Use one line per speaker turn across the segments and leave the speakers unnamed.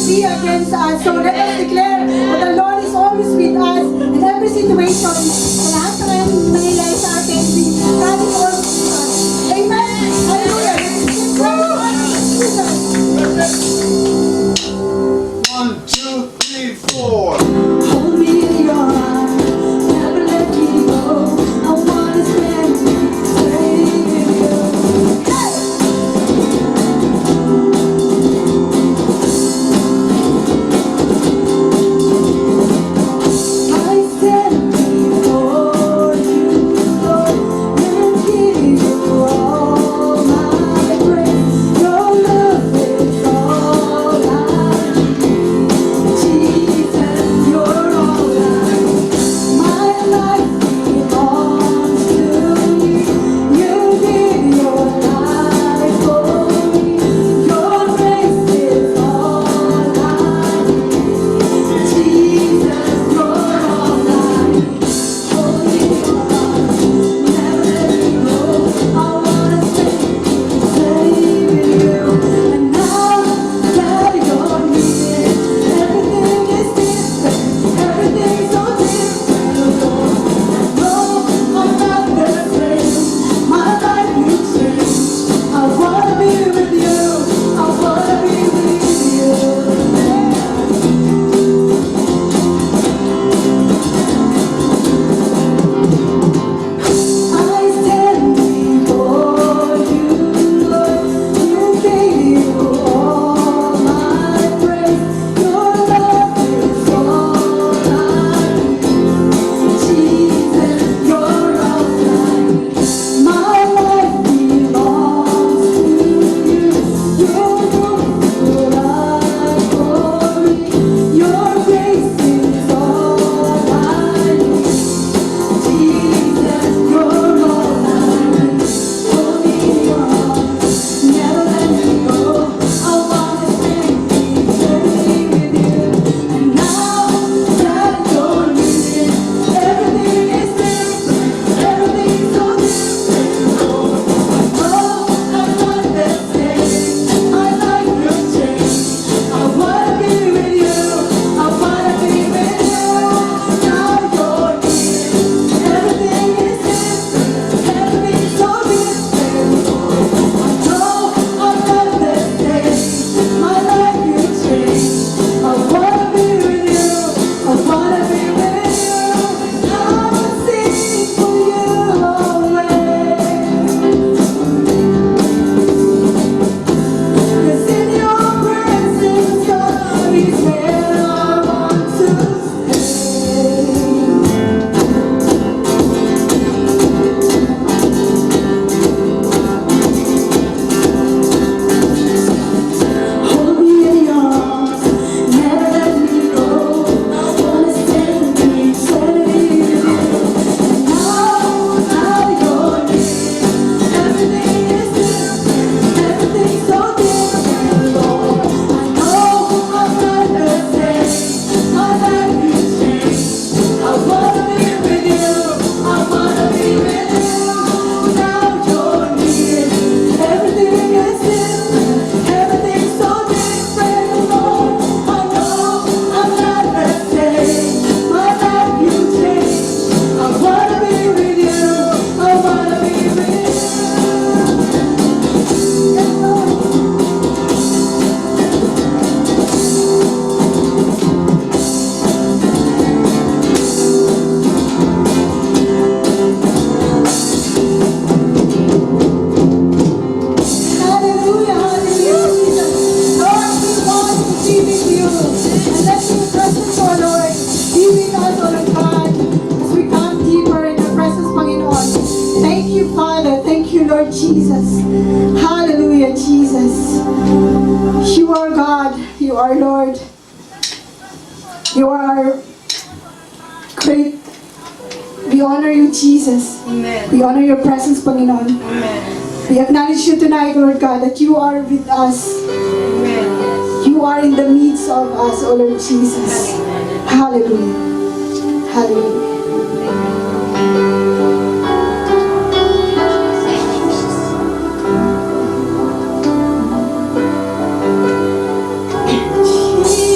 be against us. So let us declare that the Lord is always with us in every situation. Sa lahat ng mangyayari sa atin, God is always with us. Amen. Hallelujah.
One, two, three, four.
Hold me in your arms, never let me go. I wanna stand straight with you. Hey! I stand before you, Lord, and give you all my praise. Your love is all I need. Jesus, you're all I need. My life belongs to you. You give your life for me. Your grace is all I need. Jesus, you're all I need. Hold me in your arms, never let me go. I wanna stay with you. And now that you're here, everything is different. Everything's so different, Lord. No, I'm not the same. My life you changed. I wanna be with you. I wanna be with you. I stand before you, Lord. You gave you all my praise. Your love is all I need. Jesus, you're all I need. My life belongs to you. You give your life for me. Your grace is all I need. Jesus, you're all I need. Hold me in your arms, never let me go. I wanna stay with you. And now that you're here, everything is different. Everything's so different, Lord. Oh, I'm not the same. My life will change. I wanna be with you. I wanna be with you. Now you're here. Everything is different. Everything's so different, Lord. I know I'm not the same. My life will change. I wanna be with you. I wanna be with you. I will sing for you always. 'Cause in your presence, God, is where I want to stay. Hold me in your arms, never let me go. I wanna stand beside you. And now you're here. Everything is different. Everything's so different, Lord. I know I'm not the same. My life will change. I wanna be with you. I wanna be with you. Now you're here. Everything is different. Everything's so different, Lord. I know I'm not the same. My life will change. I wanna be with you. I wanna be with you. Yes, Lord. Hallelujah, hallelujah, Jesus. Lord, we want to be with you. And let your presence, oh Lord, be with us, oh Lord God, as we come deeper in your presence, Panginoon. Thank you, Father. Thank you, Lord Jesus. Hallelujah, Jesus. You are God. You are Lord. You are our great. We honor you, Jesus.
Amen.
We honor your presence, Panginoon.
Amen.
We acknowledge you tonight, Lord God, that you are with us.
Amen.
You are in the midst of us, O Lord Jesus. Hallelujah. Hallelujah. Jesus.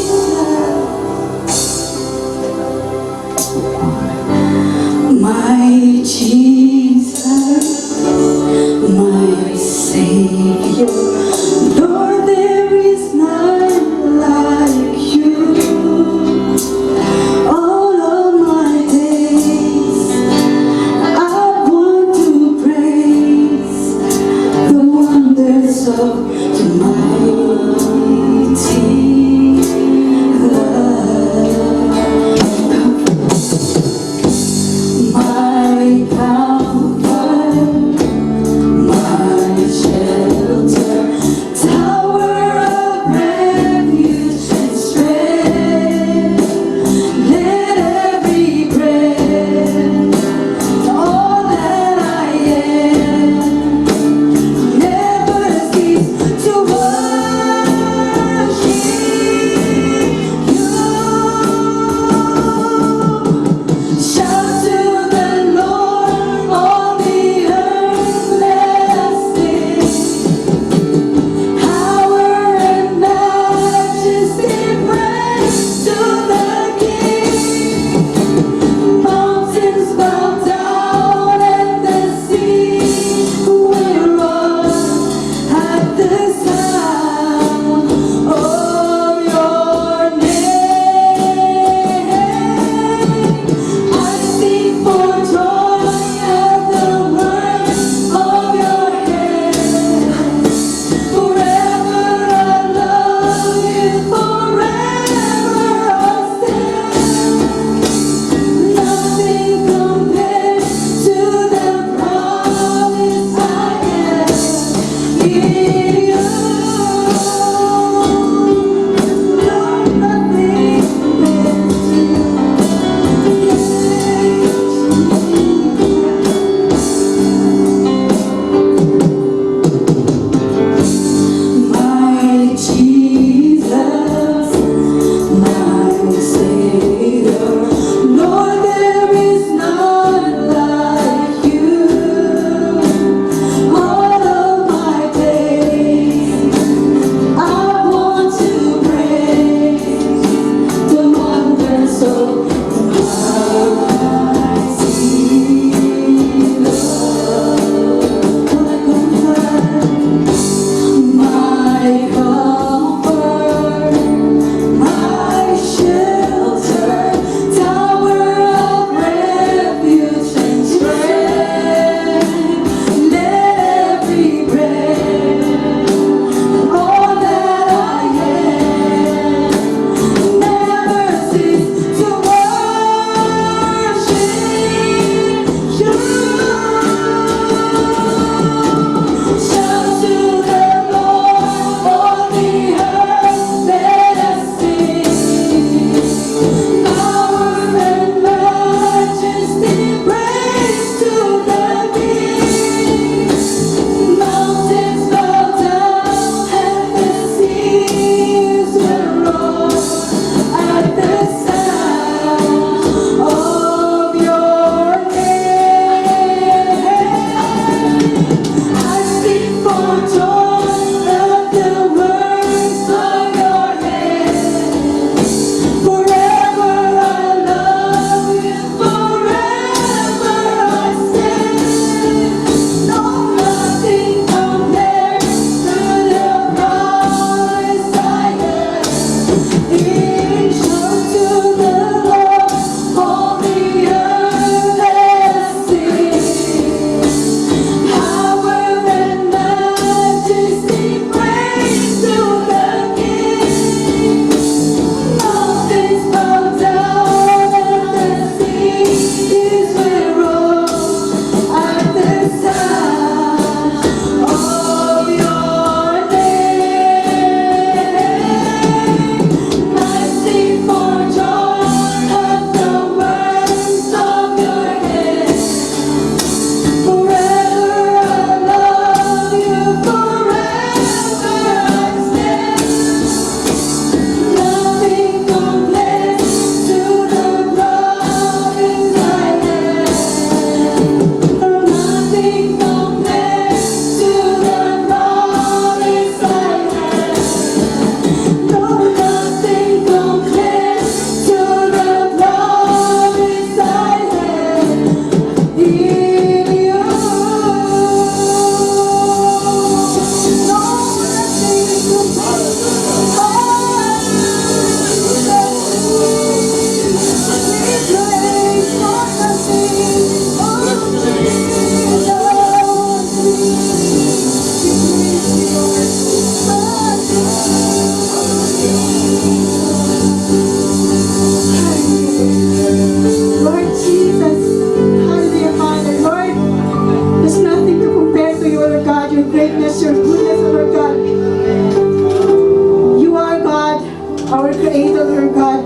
our Creator, Lord God.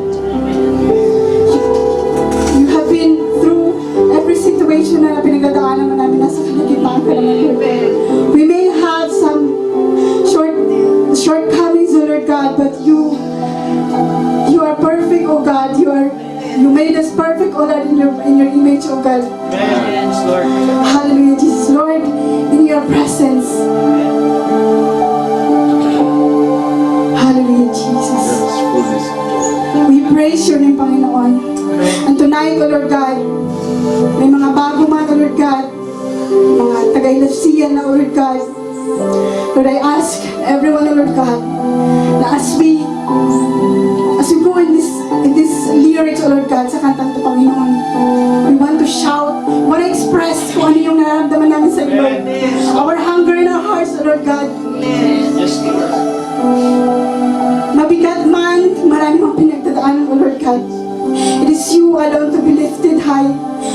You have been through every situation na pinagdadaanan mo namin. Nasa kalagitnaan ka naman, Lord God. We may have some shortcomings, O Lord God, but you are perfect, O God. You made us perfect, O Lord, in your image, O God.
Yes, Lord.
Hallelujah, Jesus, Lord, in your presence. Hallelujah, Jesus. We praise your name, Panginoon. And tonight, O Lord God, may mga bago man, O Lord God, mga taga-ilasiyan na, O Lord God. Lord, I ask everyone, O Lord God, na as we go in this lyrics, O Lord God, sa kantang to, Panginoon, we want to shout, we want to express kung ano yung nararamdaman namin sa iyo, Lord. Our hunger in our hearts, O Lord God.
Yes, Lord.
Mabigat man, marami mang pinagdadaanan, O Lord God. It is you alone to be lifted high.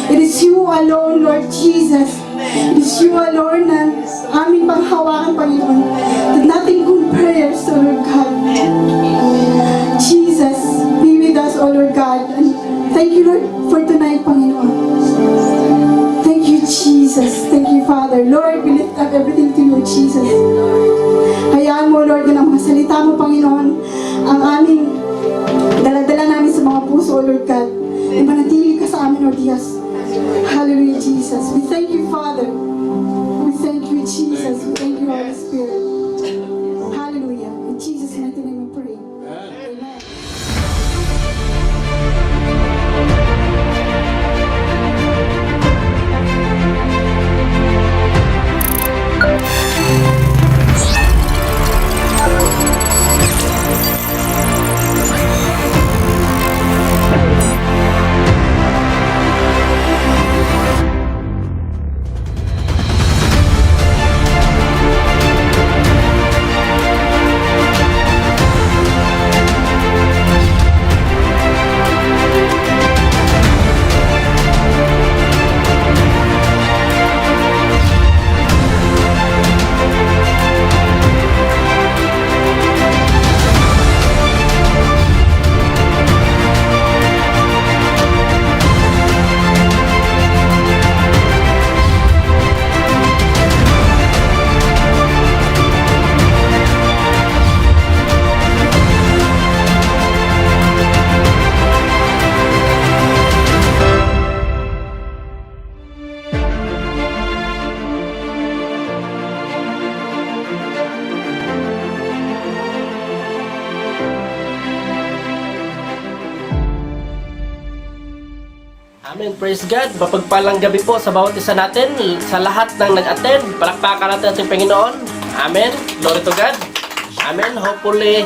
It is you alone, Lord Jesus. It is you alone na aming panghawakan, Panginoon. That nothing compares, O Lord God. Jesus, be with us, O Lord God. And thank you, Lord, for tonight, Panginoon. Thank you, Jesus. Thank you, Father. Lord, we lift up everything to you, Jesus. Hayaan mo, Lord, na ang mga salita mo, Panginoon, ang aming daladala namin sa mga puso, O Lord God. Na manatili ka sa amin, O Diyos. Hallelujah, Jesus. We thank you, Father. We thank you, Jesus. We thank you, Holy Spirit. Hallelujah. In Jesus' mighty name we pray. Amen.
Amen. Praise God. Mapagpalang gabi po sa bawat isa natin. Sa lahat ng nag-attend, palakpakan natin ating Panginoon. Amen. Glory to God. Amen. Hopefully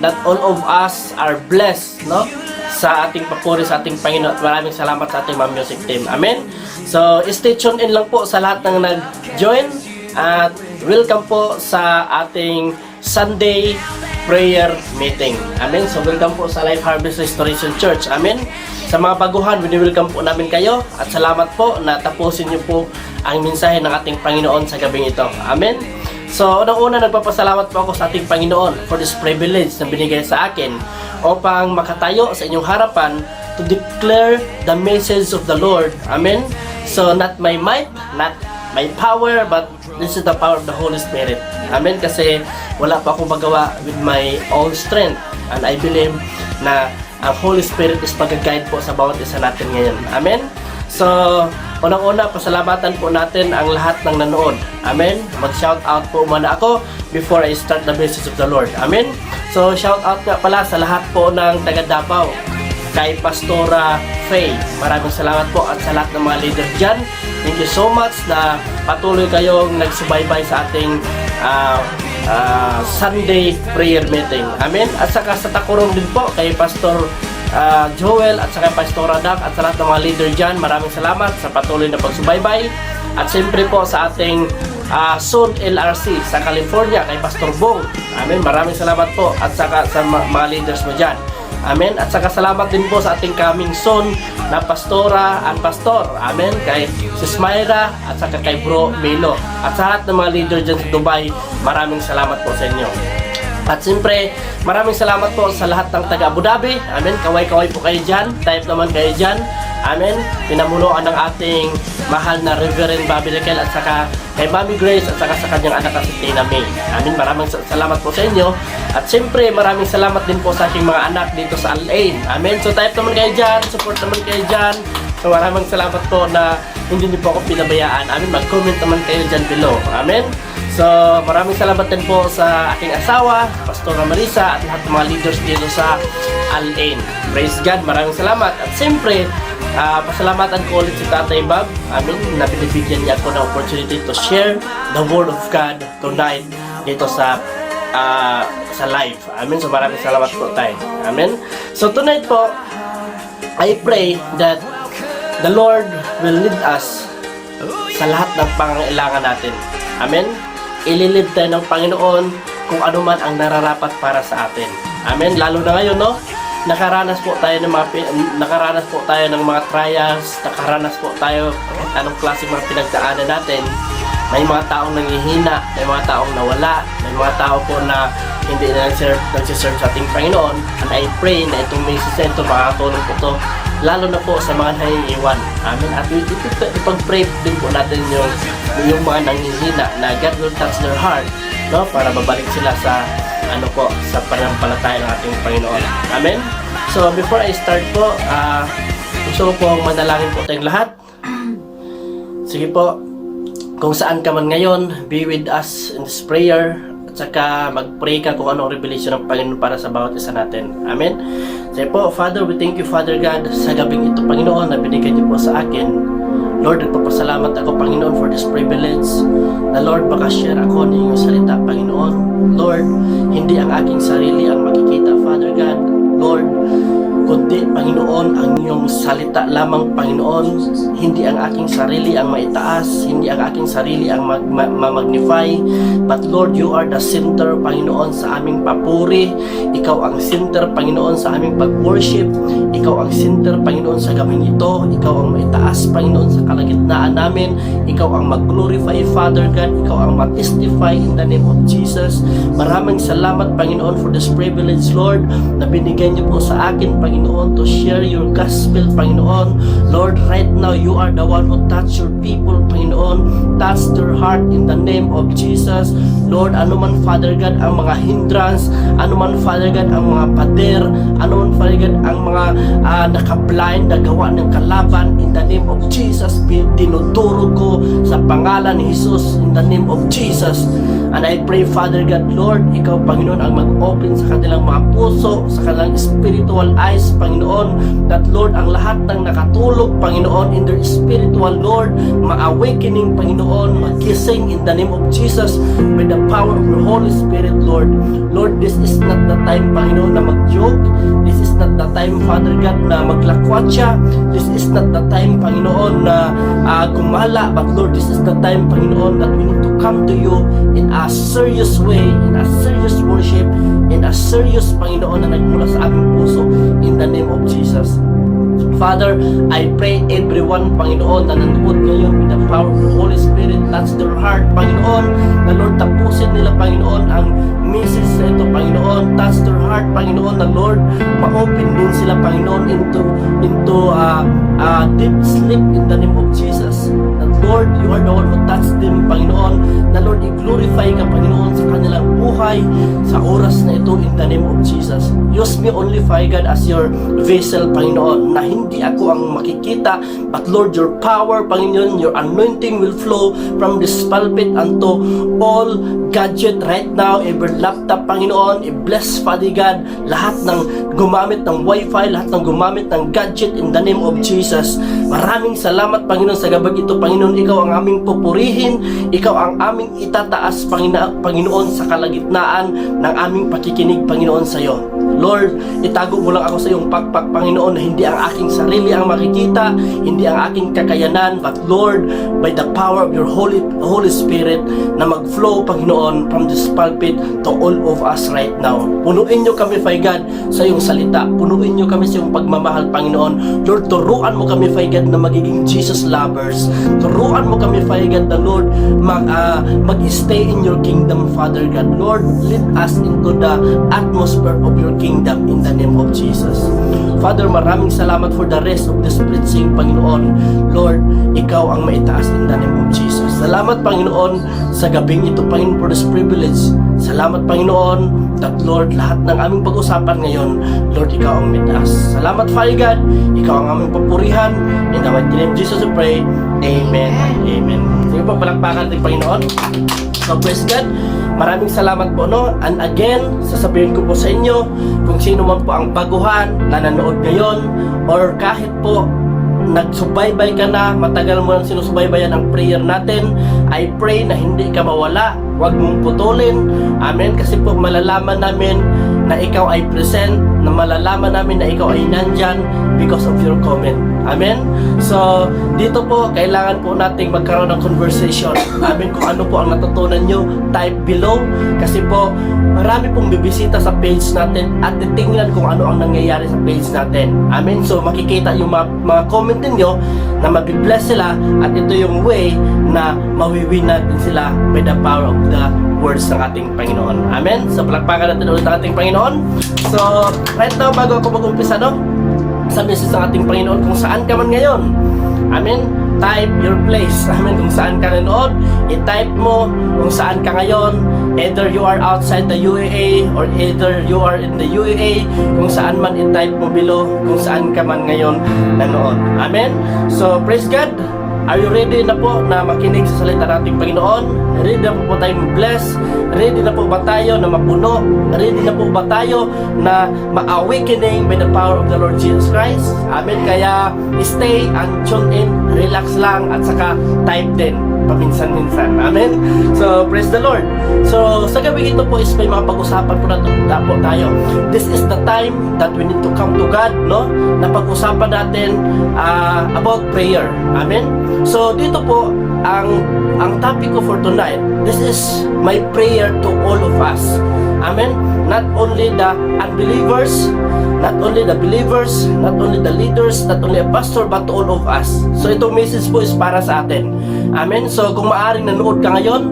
that all of us are blessed, no? Sa ating papuri sa ating Panginoon. At maraming salamat sa ating mga music team. Amen. So, stay tuned in lang po sa lahat ng nag-join. At welcome po sa ating Sunday prayer meeting. Amen. So, welcome po sa Life Harvest Restoration Church. Amen. Sa mga baguhan, wini-welcome po namin kayo at salamat po na tapusin niyo po ang mensahe ng ating Panginoon sa gabing ito. Amen. So, unang-una, nagpapasalamat po ako sa ating Panginoon for this privilege na binigay sa akin upang makatayo sa inyong harapan to declare the message of the Lord. Amen. So, not my might, not my power, but this is the power of the Holy Spirit. Amen. Kasi wala pa akong magawa with my own strength. And I believe na ang Holy Spirit is pag-guide po sa bawat isa natin ngayon. Amen? So, unang-una, pasalamatan po natin ang lahat ng nanood. Amen? Mag-shout out po muna ako before I start the message of the Lord. Amen? So, shout out nga pala sa lahat po ng taga Davao. Kay Pastora Faye. Maraming salamat po at sa lahat ng mga leader dyan. Thank you so much na patuloy kayong nagsubaybay sa ating Sunday prayer meeting. Amen. At saka sa Takurong din po kay Pastor Joel at saka Pastora Dak at sa lahat ng mga leader dyan. Maraming salamat sa patuloy na pagsubaybay. At siyempre po sa ating Soon LRC sa California kay Pastor Bong. Amen. Maraming salamat po at saka sa mga leaders mo dyan. Amen. At saka salamat din po sa ating coming soon na pastora at pastor. Amen. Kay Sis Myra at saka kay Bro Milo. At sa lahat ng mga leader dyan sa Dubai, maraming salamat po sa inyo. At siyempre, maraming salamat po sa lahat ng taga Abu Dhabi. Amen. Kaway-kaway po kayo dyan. Type naman kayo dyan. Amen. Pinamunuan ng ating mahal na Reverend Bobby Raquel at saka kay Mami Grace at saka sa kanyang anak na si Tina May. Amen. Maraming salamat po sa inyo. At siyempre, maraming salamat din po sa aking mga anak dito sa Al-Ain. Amen. So type naman kayo dyan. Support naman kayo dyan. So maraming salamat po na hindi niyo po ako pinabayaan. Amen. Mag-comment naman kayo dyan below. Amen. So, maraming salamat din po sa aking asawa, Pastor Marisa, at lahat ng mga leaders dito sa Al-Ain. Praise God, maraming salamat. At siyempre, pasalamatan ko ulit si Tatay Bob. Amin, na binibigyan niya ako ng opportunity to share the Word of God tonight dito sa live. Amin, so maraming salamat po tayo. Amen. So, tonight po, I pray that the Lord will lead us sa lahat ng pangangailangan natin. Amen. Ililid tayo ng Panginoon kung ano man ang nararapat para sa atin. Amen. Lalo na ngayon, no? Nakaranas po tayo ng mga trials, nakaranas po tayo anong klase mga pinagdaanan natin. May mga taong nanghihina, may mga taong nawala, may mga tao po na hindi na nagsiserve sa ating Panginoon. And I pray na itong message ito makakatulong po to lalo na po sa mga naiiwan. Amen. At ipag-pray din po natin yung mga nanghihina na God will touch their heart, no? Para babalik sila sa sa pananampalataya ng ating Panginoon. Amen. So before I start po, gusto ko pong manalangin po tayong lahat. Sige po, kung saan ka man ngayon, be with us in this prayer. At saka mag-pray ka kung anong revelation ng Panginoon para sa bawat isa natin. Amen. Sige po, Father, we thank you, Father God, sa gabing ito, Panginoon, na binigay niyo po sa akin. Lord, nagpapasalamat ako, Panginoon, for this privilege na, Lord, makashare ako ng iyong salita, Panginoon. Lord, hindi ang aking sarili ang makikita, Father God. Lord, kundi, Panginoon, ang iyong salita lamang, Panginoon. Hindi ang aking sarili ang maitaas, hindi ang aking sarili ang ma-magnify. But Lord, you are the center, Panginoon, sa aming papuri. Ikaw ang center, Panginoon, sa aming pag-worship. Ikaw ang center, Panginoon, sa gabing ito. Ikaw ang maitaas, Panginoon, sa kalagitnaan namin. Ikaw ang mag-glorify, Father God. Ikaw ang mag-testify in the name of Jesus. Maraming salamat, Panginoon, for this privilege, Lord, na binigay niyo po sa akin, Panginoon, to share your gospel, Panginoon. Lord, right now, you are the one who touch your people, Panginoon. Touch their heart in the name of Jesus. Lord, anuman, Father God, ang mga hindrance, anuman, Father God, ang mga pader, anuman, Father God, ang mga nakablind na gawa ng kalaban, in the name of Jesus, dinuduro ko sa pangalan ni Jesus, in the name of Jesus. And I pray, Father God, Lord, ikaw, Panginoon, ang mag-open sa kanilang mga puso, sa kanilang spiritual eyes, Panginoon, that, Lord, ang lahat ng nakatulog, Panginoon, in their spiritual, Lord, ma-awakening, Panginoon, magising in the name of Jesus, by the power of your Holy Spirit, Lord. Lord, this is not the time, Panginoon, na mag-joke. This is not the time, Father God, na maglakwatsa. This is not the time, Panginoon, na gumala. But Lord, this is the time, Panginoon, that we need to come to you in a serious way, in a serious worship, in a serious, Panginoon, na nagmula sa aming puso, in the name of Jesus. Father, I pray everyone, Panginoon, na nanood ngayon with the power of the Holy Spirit, touch their heart, Panginoon, na Lord, tapusin nila, Panginoon, ang message na ito, Panginoon, touch their heart, Panginoon, na Lord, ma-open din sila, Panginoon, into deep sleep in the name of Jesus. That Lord, you are the one who touch them, Panginoon, na Lord, i-glorify ka, Panginoon, sa kanilang buhay, sa oras na ito, in the name of Jesus. Use me only, Father God, as your vessel, Panginoon, na hindi ako ang makikita, but Lord, your power, Panginoon, your anointing will flow from this pulpit unto all gadget right now, every laptop, Panginoon, i-bless, Father God, lahat ng gumamit ng wifi, lahat ng gumamit ng gadget, in the name of Jesus. Maraming salamat, Panginoon, sa gabag ito, Panginoon, ikaw ang aming pupurihin, ikaw ang aming itataas, Panginoon, sa kalagitnaan ng aming pakikinig, Panginoon, sa iyo. Lord, itago mo lang ako sa iyong pagpag, Panginoon, na hindi ang aking sarili ang makikita, hindi ang aking kakayanan, but Lord, by the power of your Holy Spirit na mag-flow, Panginoon, from this pulpit to all of us right now. Punuin niyo kami, Father God, sa iyong salita. Punuin niyo kami sa iyong pagmamahal, Panginoon. Lord, turuan mo kami, Father God, na magiging Jesus lovers. Turuan mo kami, Father God, na Lord, mag-stay in your kingdom, Father God. Lord, lead us into the atmosphere of your kingdom in the name of Jesus. Father, maraming salamat for the rest of this preaching, Panginoon. Lord, ikaw ang maitaas in the name of Jesus. Salamat, Panginoon, sa gabing ito, Panginoon, for this privilege. Salamat, Panginoon, that Lord, lahat ng aming pag-usapan ngayon, Lord, ikaw ang maitaas. Salamat, Father God, ikaw ang aming papurihan. In the mighty name of Jesus we pray. Amen. Amen. Sige po, palakpakan natin, Panginoon. So, praise God. Maraming salamat po, no? And again, sasabihin ko po sa inyo, kung sino man po ang baguhan na nanood ngayon, or kahit po nagsubaybay ka na, matagal mo nang sinusubaybayan ang prayer natin, I pray na hindi ka mawala, huwag mong putulin. Amen. Kasi po malalaman namin na ikaw ay present, na malalaman namin na ikaw ay nandyan because of your comment. Amen. So, dito po, kailangan po nating magkaroon ng conversation. Amen. Kung ano po ang natutunan nyo, type below. Kasi po, marami pong bibisita sa page natin at titingnan kung ano ang nangyayari sa page natin. Amen. So, makikita yung mga comment ninyo na mabibless sila at ito yung way na mawiwin natin sila by the power of the words ng ating Panginoon. Amen. So, palakpakan natin ulit ang ating Panginoon. So, right now, bago ako mag-umpisa, no? Sa message ng ating Panginoon, kung saan ka man ngayon. Amen. Type your place. Amen. Kung saan ka nanood, i-type mo kung saan ka ngayon. Either you are outside the UAE or either you are in the UAE. Kung saan man, i-type mo below kung saan ka man ngayon nanood. Amen. So, praise God. Are you ready na po na makinig sa salita ng ating Panginoon? Ready na po ba tayo bless? Ready na po ba tayo na mapuno? Ready na po ba tayo na ma-awakening by the power of the Lord Jesus Christ? Amen. Kaya stay and tune in, relax lang at saka type din paminsan-minsan. Amen. So, praise the Lord. So, sa gabi ito po is may mga pag-usapan po na po tayo. This is the time that we need to come to God, no? Na pag-usapan natin about prayer. Amen. So, dito po ang topic ko for tonight. This is my prayer to all of us. Amen. Not only the unbelievers, not only the believers, not only the leaders, not only a pastor, but to all of us. So itong message po is para sa atin. Amen. So kung maaring nanood ka ngayon,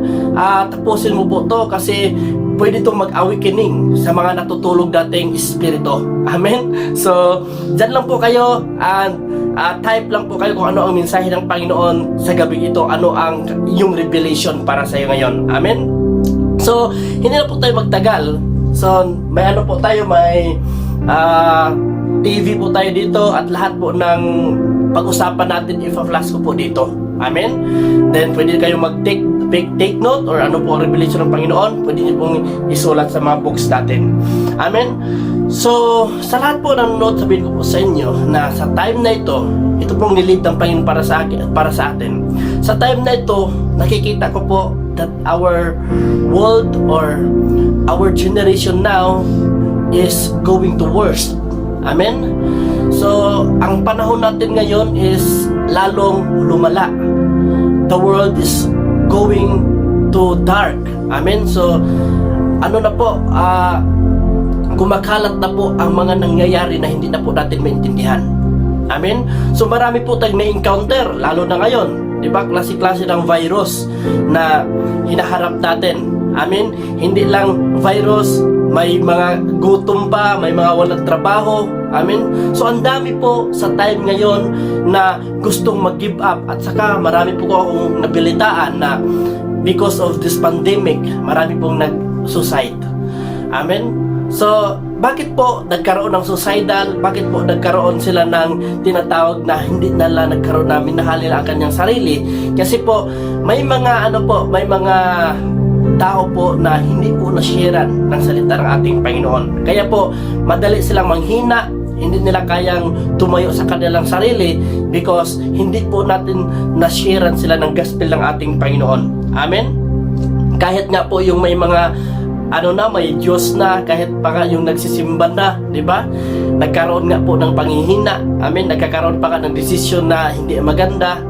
tapusin mo po to kasi pwede itong mag-awakening sa mga natutulog dating espiritu. Amen. So dyan lang po kayo and type lang po kayo kung ano ang mensahe ng Panginoon sa gabi ito, ano ang yung revelation para sa iyo ngayon. Amen. So, hindi na po tayo magtagal. So, may ano po tayo, may TV po tayo dito at lahat po ng pag-usapan natin, i-flash ko po dito. Amen? Then, pwede kayo take note or ano po ang revelation ng Panginoon. Pwede niyo pong isulat sa mga books natin. Amen? So, sa lahat po ng note, sabihin ko po sa inyo na sa time na ito pong nilid ng Panginoon para sa atin. Sa time na ito, nakikita ko po that our world or our generation now is going to worse. Amen? So, ang panahon natin ngayon is lalong lumala. The world is going to dark. Amen? So, ano na po, kumakalat na po ang mga nangyayari na hindi na po natin maintindihan. Amen? So, marami po tayong na-encounter, lalo na ngayon. Diba? Klase-klase ng virus na hinaharap natin. Amen? Hindi lang virus, may mga gutom pa, may mga walang trabaho. Amen? So, ang dami po sa time ngayon na gustong mag-give up. At saka, marami po akong nabilitaan na because of this pandemic, marami pong nag-suicide. Amen? So, bakit po nagkaroon ng suicidal? Bakit po nagkaroon sila ng tinatawag na hindi nila nagkaroon na minahal ang kanyang sarili? Kasi po, may mga may mga tao po na hindi po na-sharean ng salita ng ating Panginoon. Kaya po, madali silang manghina, hindi nila kayang tumayo sa kanilang sarili because hindi po natin na-sharean sila ng gospel ng ating Panginoon. Amen? Kahit nga po yung may mga ano na, may Diyos na, kahit pa nga yung nagsisimba na, di ba? Nagkaroon nga po ng panghihina. Amen. Nagkakaroon pa nga ng desisyon na hindi maganda.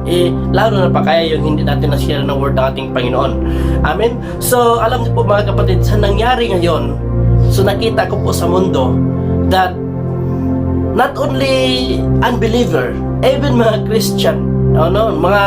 Lalo na pa kaya yung hindi natin na-share ng word ng ating Panginoon. Amen. So, alam niyo po mga kapatid, sa nangyari ngayon, so nakita ko po sa mundo that not only unbeliever, even mga Christian, mga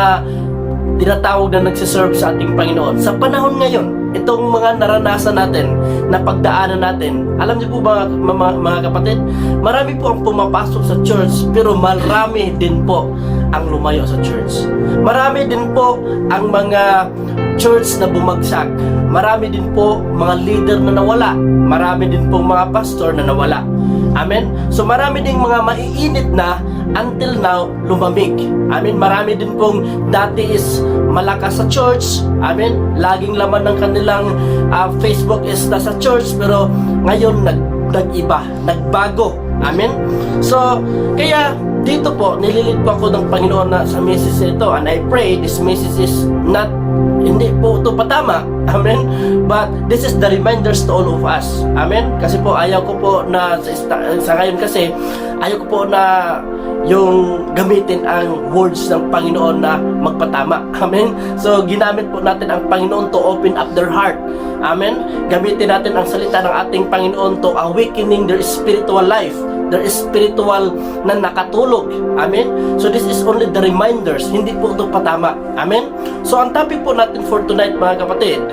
tinatawag na nagsiserve sa ating Panginoon, sa panahon ngayon, itong mga naranasan natin, na pagdaanan natin, alam niyo po ba mga kapatid, marami po ang pumapasok sa church, pero marami din po ang lumayo sa church. Marami din po ang mga church na bumagsak. Marami din po mga leader na nawala. Marami din po mga pastor na nawala. Amen? So marami ding mga maiinit na until now lumamig. Amen? Marami din pong dati is malakas sa church. Amen? Laging laman ng kanilang Facebook is nasa church, pero ngayon nag-iba, nagbago. Amen? So, kaya dito po, nililid po ako ng Panginoon na sa message ito, and I pray this message is not, hindi po ito patama. Amen? But this is the reminders to all of us. Amen? Kasi po, ayaw ko po na sa ngayon kasi, ayaw ko po na yung gamitin ang words ng Panginoon na magpatama. Amen? So, ginamit po natin ang Panginoon to open up their heart. Amen? Gamitin natin ang salita ng ating Panginoon to awakening their spiritual life, their spiritual na nakatulog. Amen? So, this is only the reminders. Hindi po ito patama. Amen? So, ang topic po natin for tonight, mga kapatid,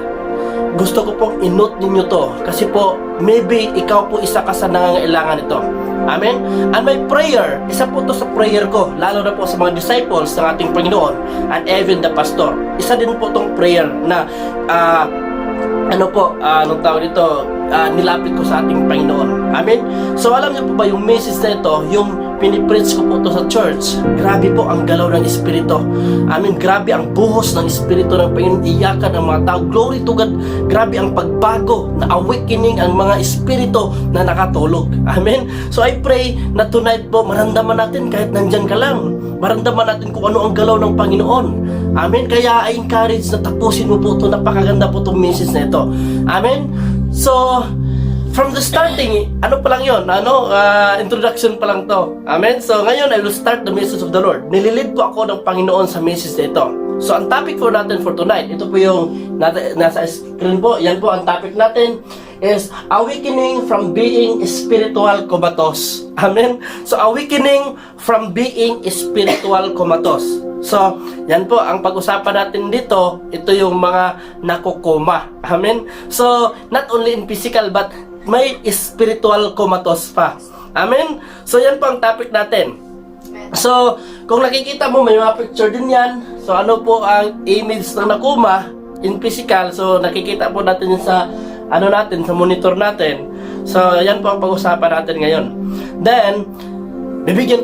gusto ko pong i-note ninyo to kasi po, maybe ikaw po isa ka sa nangangailangan nito. Amen? And my prayer, isa po to sa prayer ko, lalo na po sa mga disciples ng ating Panginoon and even the pastor. Isa din po tong prayer na anong tawag dito, nilapit ko sa ating Panginoon. Amen? So alam niyo po ba yung message na ito, yung pinipreach ko po to sa church, grabe po ang galaw ng Espiritu. Amen? Grabe ang buhos ng Espiritu ng Panginoon, iyakan ang mga tao. Glory to God. Grabe ang pagbago, na awakening ang mga Espiritu na nakatulog. Amen? So I pray na tonight po, maramdaman natin kahit nandyan ka lang. Maramdaman natin kung ano ang galaw ng Panginoon. Amen? Kaya I encourage na tapusin mo po ito. Napakaganda po itong message na ito. Amen? So, from the starting, ano pa lang yun? Introduction pa lang to. Amen? So, ngayon, I will start the message of the Lord. Nililid po ako ng Panginoon sa message na ito. So, ang topic po natin for tonight, ito po yung nasa screen po. Yan po ang topic natin is awakening from being spiritual comatose. Amen? So, awakening from being spiritual comatose. So, yan po ang pag-usapan natin dito. Ito yung mga nakukoma. Amen? So, not only in physical but may spiritual comatose pa. Amen? So, yan po ang topic natin. So, kung nakikita mo, may mga picture din yan. So, ano po ang image ng nakuma in physical? So, nakikita po natin yun sa sa monitor natin. So, yan po ang pag-usapan natin ngayon. Then, bibigyan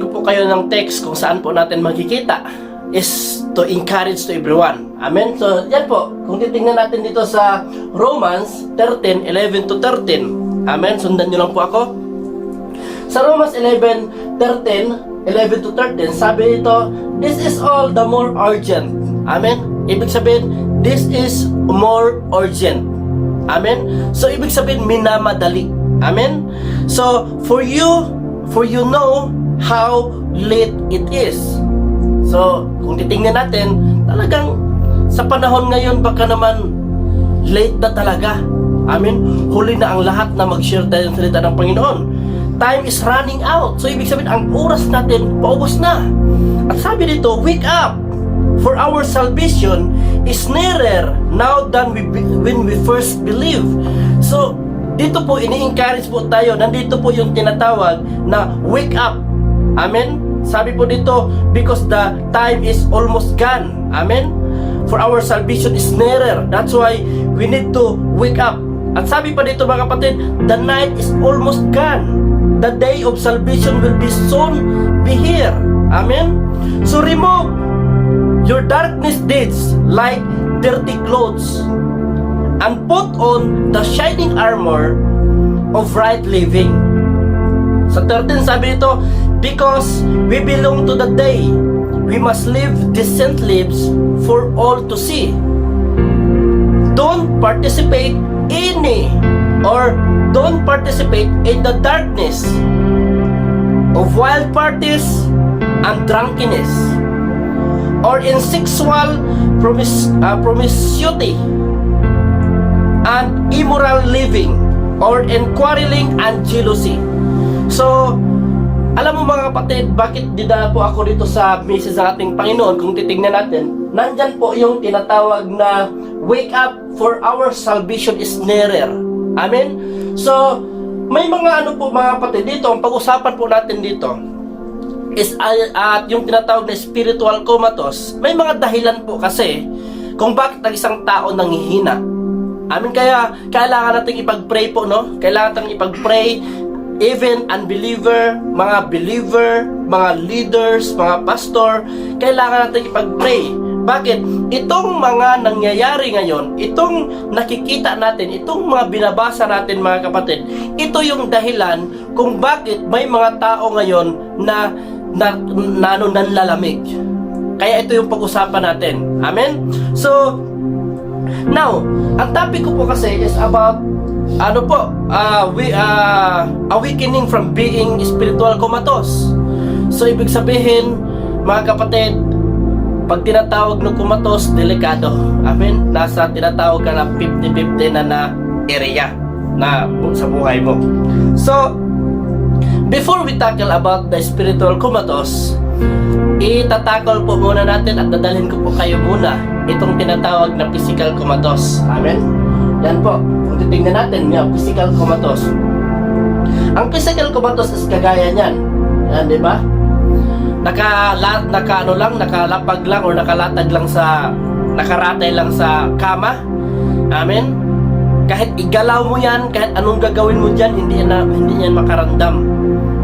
ko po kayo ng text kung saan po natin makikita is to encourage to everyone. Amen? So, yan po. Kung titingnan natin dito sa Romans 13:11 to 13. Amen? Sundan nyo lang po ako. Sa Romans 11:11 to 13, sabi dito, this is all the more urgent. Amen? Ibig sabihin, this is more urgent. Amen? So, ibig sabihin, minamadali. Amen? So, for you know how late it is. So, kung titingnan natin, talagang sa panahon ngayon, baka naman late na talaga. Amen? Huli na ang lahat na mag-share tayo ng salita ng Panginoon. Time is running out. So, ibig sabihin, ang oras natin, paubos na. At sabi dito, wake up! For our salvation is nearer now than when we first believe. So, dito po, ini-encourage po tayo. Nandito po yung tinatawag na wake up. Amen? Sabi po dito, because the time is almost gone. Amen? For our salvation is nearer. That's why we need to wake up. At sabi pa dito mga kapatid, the night is almost gone. The day of salvation will be soon be here. Amen? So remove your darkness deeds like dirty clothes and put on the shining armor of right living. Sa 13 sabi ito, because we belong to the day, we must live decent lives for all to see. Don't participate any or don't participate in the darkness of wild parties and drunkenness, or in sexual promiscuity and immoral living, or in quarreling and jealousy. So, alam mo mga kapatid, bakit dinala po ako dito sa message ng ating Panginoon? Kung titignan natin, nandyan po yung tinatawag na wake up, for our salvation is nearer. Amen? So, may mga ano po mga kapatid dito, ang pag-usapan po natin dito is at yung tinatawag na spiritual comatose. May mga dahilan po kasi kung bakit ang isang tao nanghihina. Amen? Kaya kailangan natin ipag-pray po, no? Kailangan natin ipag-pray. Even unbeliever, mga believer, mga leaders, mga pastor, kailangan natin ipag-pray. Bakit? Itong mga nangyayari ngayon, itong nakikita natin, itong mga binabasa natin mga kapatid, ito yung dahilan kung bakit may mga tao ngayon na nanlalamig. Kaya ito yung pag-usapan natin. Amen? So, now, ang topic ko po kasi is about awakening from being spiritual comatose. So, ibig sabihin, mga kapatid, pag tinatawag ng comatose, delikado. Amen? Nasa tinatawag ka na 50-50 na area na sa buhay mo. So, before we tackle about the spiritual comatose, itatakol po muna natin at dadalhin ko po kayo muna itong tinatawag na physical comatose. Amen? Yan po. Kung titignan natin, yung physical comatose. Ang physical comatose is kagaya niyan. Yan, di ba? Nakalapag lang or nakalatag lang nakaratay lang sa kama. Amen? Kahit igalaw mo yan, kahit anong gagawin mo dyan, hindi yan makaramdam.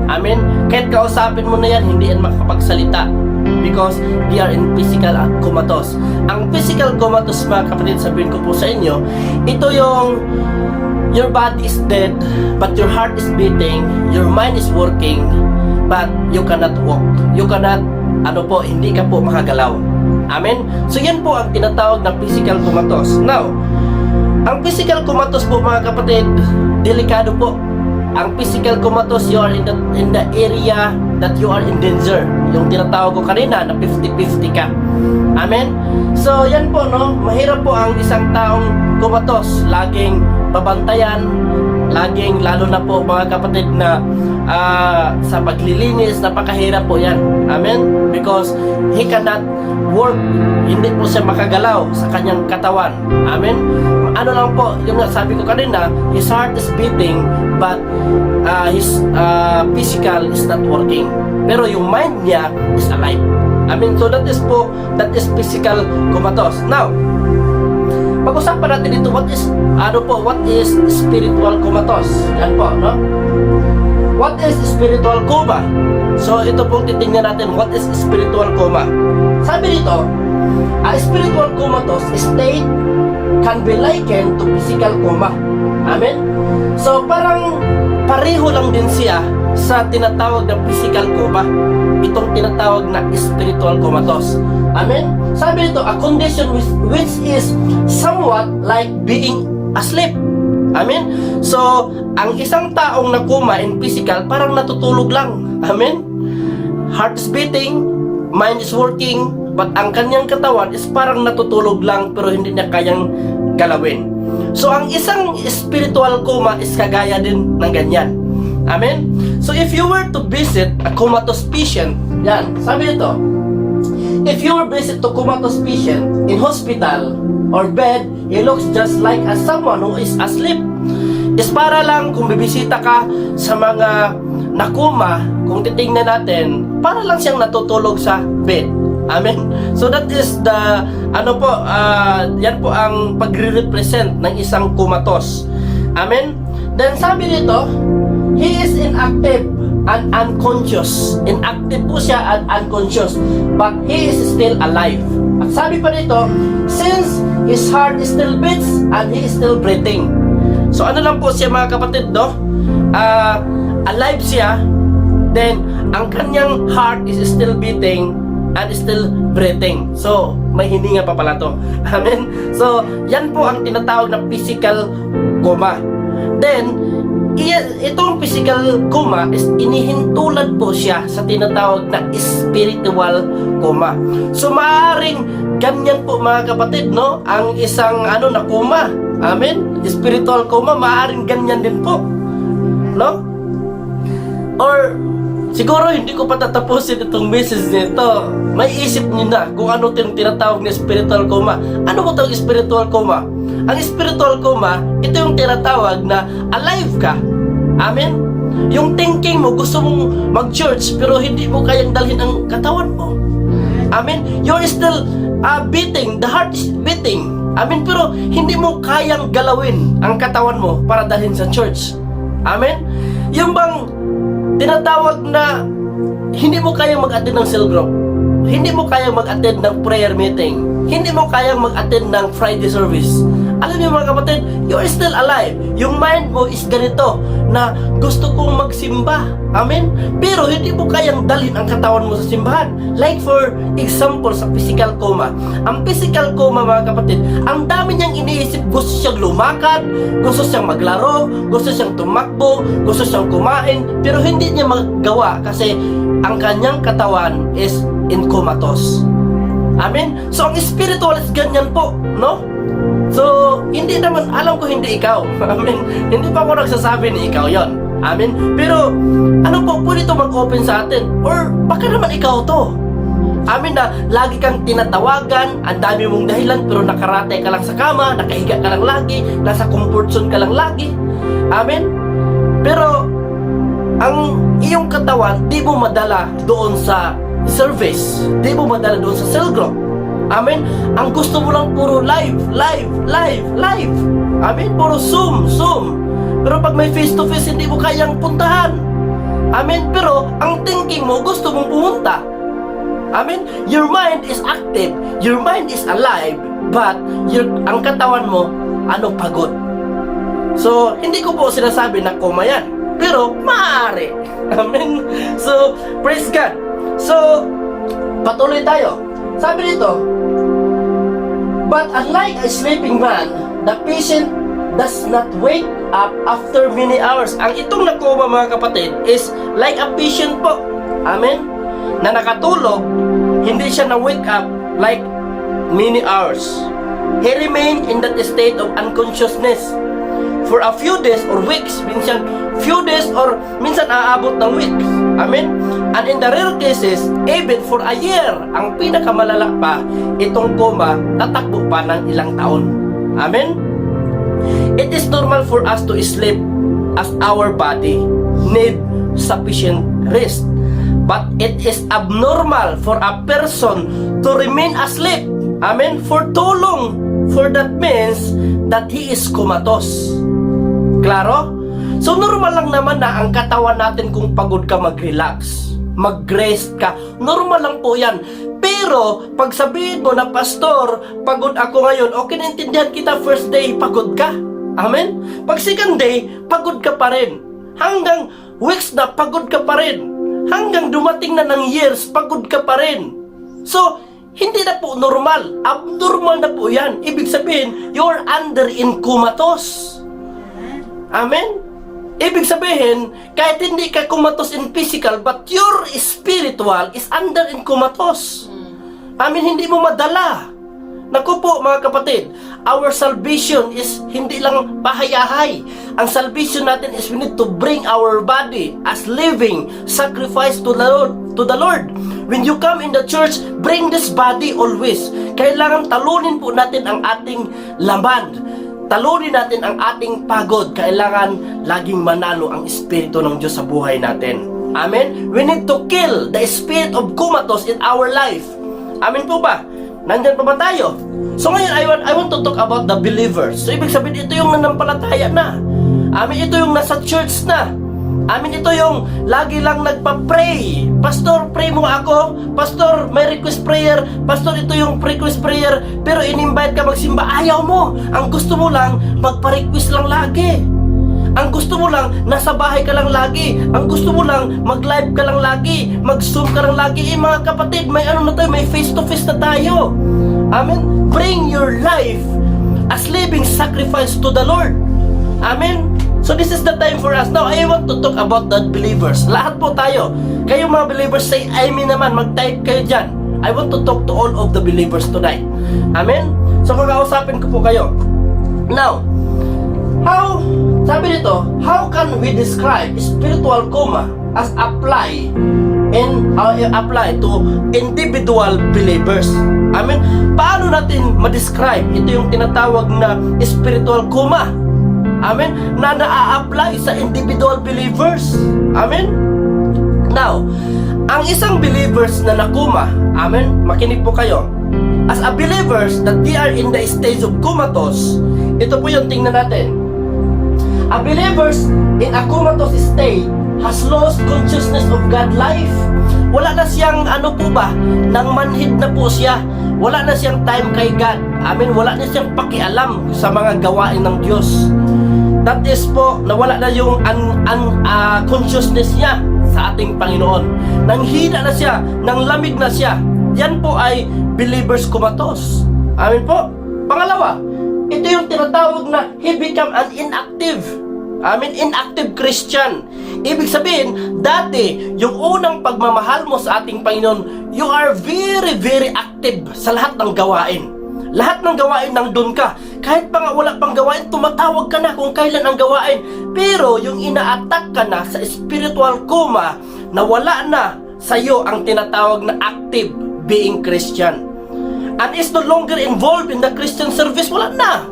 Amen? Kahit kausapin mo na yan, hindi yan makapagsalita. Because they are in physical comatose. Ang physical comatose, mga kapatid, sabihin ko po sa inyo, ito yung your body is dead, but your heart is beating, your mind is working, but you cannot walk. You cannot, hindi ka po makagalaw. Amen? So yan po ang tinatawag ng physical comatose. Now, ang physical comatose po mga kapatid, delikado po. Ang physical comatose, you are in the area that you are in danger. Yung tinatawag ko kanina na 50-50 ka. Amen? So yan po, no? Mahirap po ang isang taong comatose. Laging babantayan, laging, lalo na po mga kapatid na sa paglilinis, napakahirap po yan. Amen? Because he cannot work, hindi po siya makagalaw sa kanyang katawan. Amen? Ano lang po, yung sabi ko kanina, his heart is beating, but his physical is not working. Pero yung mind niya is alive. Amen? So that is physical comatose. Now, pag-usapan natin dito, what is spiritual comatose? Yan po, no? What is spiritual coma? So, ito pong titingnan natin, what is spiritual coma? Sabi dito, a spiritual comatose state can be likened to physical coma. Amen? So, parang pareho lang din siya sa tinatawag na physical coma. Itong tinatawag na spiritual comatose. Amen? Sabi dito, a condition which is somewhat like being asleep. Amen? So, ang isang taong nakuma in physical, parang natutulog lang. Amen? Heart is beating, mind is working, but ang kanyang katawan is parang natutulog lang pero hindi niya kayang galawin. So, ang isang spiritual coma is kagaya din ng ganyan. Amen? So, if you were to visit a comatose patient, yan, sabi nito, if you were visit to comatose patient in hospital or bed, he looks just like as someone who is asleep. Is para lang kung bibisita ka sa mga nakuma, kung titingnan natin, para lang siyang natutulog sa bed. Amen? So that is the, yan po ang pagre-represent ng isang comatose. Amen? Then sabi dito, he is inactive and unconscious. Inactive po siya and unconscious, but he is still alive. At sabi pa dito, since his heart is still beats and he is still breathing. So ano lang po siya mga kapatid, no? Alive siya, then ang kanyang heart is still beating, and still breathing. So, may hininga pa pala to. Amen? So, yan po ang tinatawag na physical coma. Then, itong physical coma is inihintulad po siya sa tinatawag na spiritual coma. So, maaaring ganyan po mga kapatid, no? Ang isang na coma. Amen? Spiritual coma, maaaring ganyan din po. No? Or, siguro hindi ko pa tatapusin itong message nito. May isip niyo na kung ano yung tinatawag na spiritual coma. Ano po itong spiritual coma? Ang spiritual coma, ito yung tinatawag na alive ka. Amen? Yung thinking mo, gusto mong mag-church pero hindi mo kayang dalhin ang katawan mo. Amen? You're still beating, the heart is beating. Amen? Pero hindi mo kayang galawin ang katawan mo para dalhin sa church. Amen? Yung bang tinatawag na hindi mo kayang mag-attend ng cell group, hindi mo kayang mag-attend ng prayer meeting, hindi mo kayang mag-attend ng Friday service. Alam niyo mga kapatid, you're still alive. Yung mind mo is ganito, na gusto kong magsimba. Amen? Pero hindi mo kayang dalhin ang katawan mo sa simbahan. Like for example, sa physical coma. Ang physical coma mga kapatid, ang dami niyang iniisip. Gusto siyang lumakad, gusto siyang maglaro, gusto siyang tumakbo, gusto siyang kumain, pero hindi niya magawa kasi ang kanyang katawan is in comatose. Amen? So ang spiritual is ganyan po, no? So, hindi naman, alam ko hindi ikaw. Amen. Hindi pa ako nagsasabi ni ikaw yon. Amen. Pero, ano po, pwede ito mag-open sa atin. Or, baka naman ikaw to. Amen na, lagi kang tinatawagan, ang dami mong dahilan, pero nakarate ka lang sa kama, nakahiga ka lang lagi, nasa comfort zone ka lang lagi. Amen. Pero, ang iyong katawan, di mo madala doon sa service. Di mo madala doon sa cell group. Amen. Ang gusto mo lang puro live. Amen. Puro Zoom. Pero pag may face to face, hindi mo kayang puntahan. Amen. Pero ang thinking mo, gusto mong pumunta. Amen. Your mind is active. Your mind is alive. But ang katawan mo, pagod. So, hindi ko po sinasabi na coma yan. Pero, maaari. Amen. So, praise God. So, patuloy tayo. Sabi dito, but unlike a sleeping man, the patient does not wake up after many hours. Ang itong nakoma mga kapatid is like a patient po. Amen? Na nakatulog, hindi siya na-wake up like many hours. He remained in that state of unconsciousness for a few days or weeks. Minsan few days or minsan aabot ng weeks. Amen? And in the rare cases, even for a year, ang pinakamalala pa, itong coma, tatakbo pa ng ilang taon. Amen? It is normal for us to sleep as our body need sufficient rest. But it is abnormal for a person to remain asleep. Amen? For too long. For that means that he is comatose. Klaro? So normal lang naman na ang katawan natin kung pagod ka mag-relax, mag-rest ka. Normal lang po yan. Pero pag sabihin mo na, Pastor, pagod ako ngayon, okay, naintindihan kita, first day, pagod ka. Amen? Pag second day, pagod ka pa rin. Hanggang weeks na, pagod ka pa rin. Hanggang dumating na ng years, pagod ka pa rin. So, hindi na po normal. Abnormal na po yan. Ibig sabihin, you're under in comatose. Amen? Ibig sabihin, kahit hindi ka comatose in physical, but your spiritual is under in comatose. Amen, hindi mo madala. Naku po mga kapatid, our salvation is hindi lang pahayahay. Ang salvation natin is we need to bring our body as living sacrifice to the Lord. When you come in the church, bring this body always. Kailangan talunin po natin ang ating laman. Talunin natin ang ating pagod. Kailangan laging manalo ang Espiritu ng Diyos sa buhay natin. Amen? We need to kill the spirit of comatose in our life. Amen po ba? Nandyan pa ba tayo? So ngayon, I want to talk about the believers. So ibig sabihin, ito yung nanampalataya na. Amen, ito yung nasa church na. Amen, ito yung lagi lang nagpa-pray. Pastor, pray mo ako. Pastor, may request prayer. Pastor, ito yung request prayer. Pero in-invite ka magsimba, ayaw mo. Ang gusto mo lang, magpa-request lang lagi. Ang gusto mo lang, nasa bahay ka lang lagi. Ang gusto mo lang, mag-live ka lang lagi. Mag-zoom ka lang lagi. Mga kapatid, may ano na tayo, may face-to-face na tayo. Amen? Bring your life as living sacrifice to the Lord. Amen? So this is the time for us. Now, I want to talk about the believers. Lahat po tayo. Kayo mga believers, say amen naman. Mag-type kayo dyan. I want to talk to all of the believers tonight. Amen? So kakausapin ko po kayo. Now, sabi dito, how can we describe spiritual coma as apply to individual believers? Amen? Paano natin ma-describe ito yung tinatawag na spiritual coma? Amen? Na na-apply sa individual believers. Amen? Now, ang isang believers na nakuma, amen? Makinig po kayo. As a believers that they are in the stage of comatose, ito po yung tingnan natin. A believers in a comatose state has lost consciousness of God life. Wala na siyang nang manhid na po siya. Wala na siyang time kay God. Amen. Wala na siyang pakialam sa mga gawain ng Diyos. That is po, nawala na yung consciousness niya sa ating Panginoon. Nanghina na siya, nanglamig na siya. Yan po ay believers comatose. Amen po. Pangalawa, ito yung tinatawag na he become an inactive. Inactive Christian. Ibig sabihin, dati, yung unang pagmamahal mo sa ating Panginoon, you are very, very active sa lahat ng gawain. Lahat ng gawain nandun ka. Kahit pa nga wala pang gawain, tumatawag ka na kung kailan ang gawain. Pero yung ina-attack ka na sa spiritual coma, na wala na sa iyo ang tinatawag na active being Christian. And is no longer involved in the Christian service, wala na.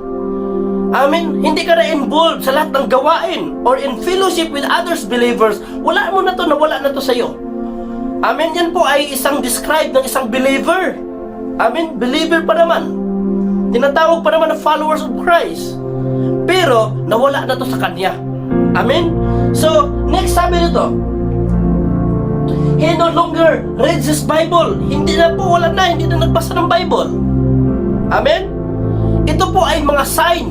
Amen? Hindi ka na involved sa lahat ng gawain or in fellowship with others believers. Wala mo na to, nawala na to sa iyo. Amen? Yan po ay isang describe ng isang believer. Amen? Believer pa naman. Tinatawag pa naman na followers of Christ. Pero, nawala na to sa kanya. Amen? So, next sabi nito, he no longer reads his Bible. Hindi na po, wala na, hindi na nagbasa ng Bible. Amen? Ito po ay mga sign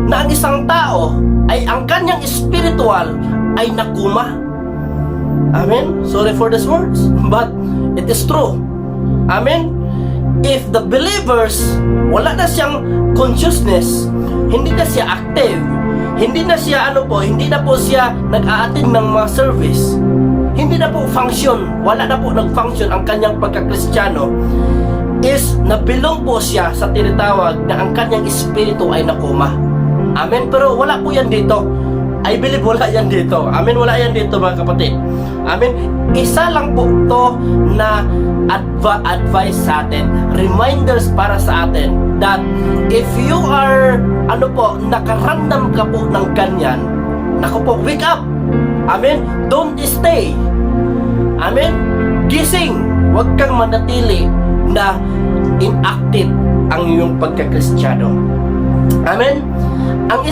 na ang isang tao ay ang kanyang spiritual ay nakuma. Amen? Sorry for these words, but it is true. Amen? If the believers, wala na siyang consciousness, hindi na siya active, hindi na siya hindi na po siya nag-a-attend ng mga service, hindi na po function, wala na po nag-function ang kanyang pagka-Kristiyano, is nabilong po siya sa tinatawag na ang kanyang espiritu ay nakuma. Amen? Pero wala po yan dito. I believe wala yan dito. Amen? Wala yan dito mga kapatid. Amen? Isa lang po to na advice sa atin, reminders para sa atin that if you are nakaramdam ka po ng ganyan, naku po, wake up. Amen? Don't stay. Amen? Gising. Huwag kang manatili na inactive ang iyong pagka-Kristiyano. Amen? Ang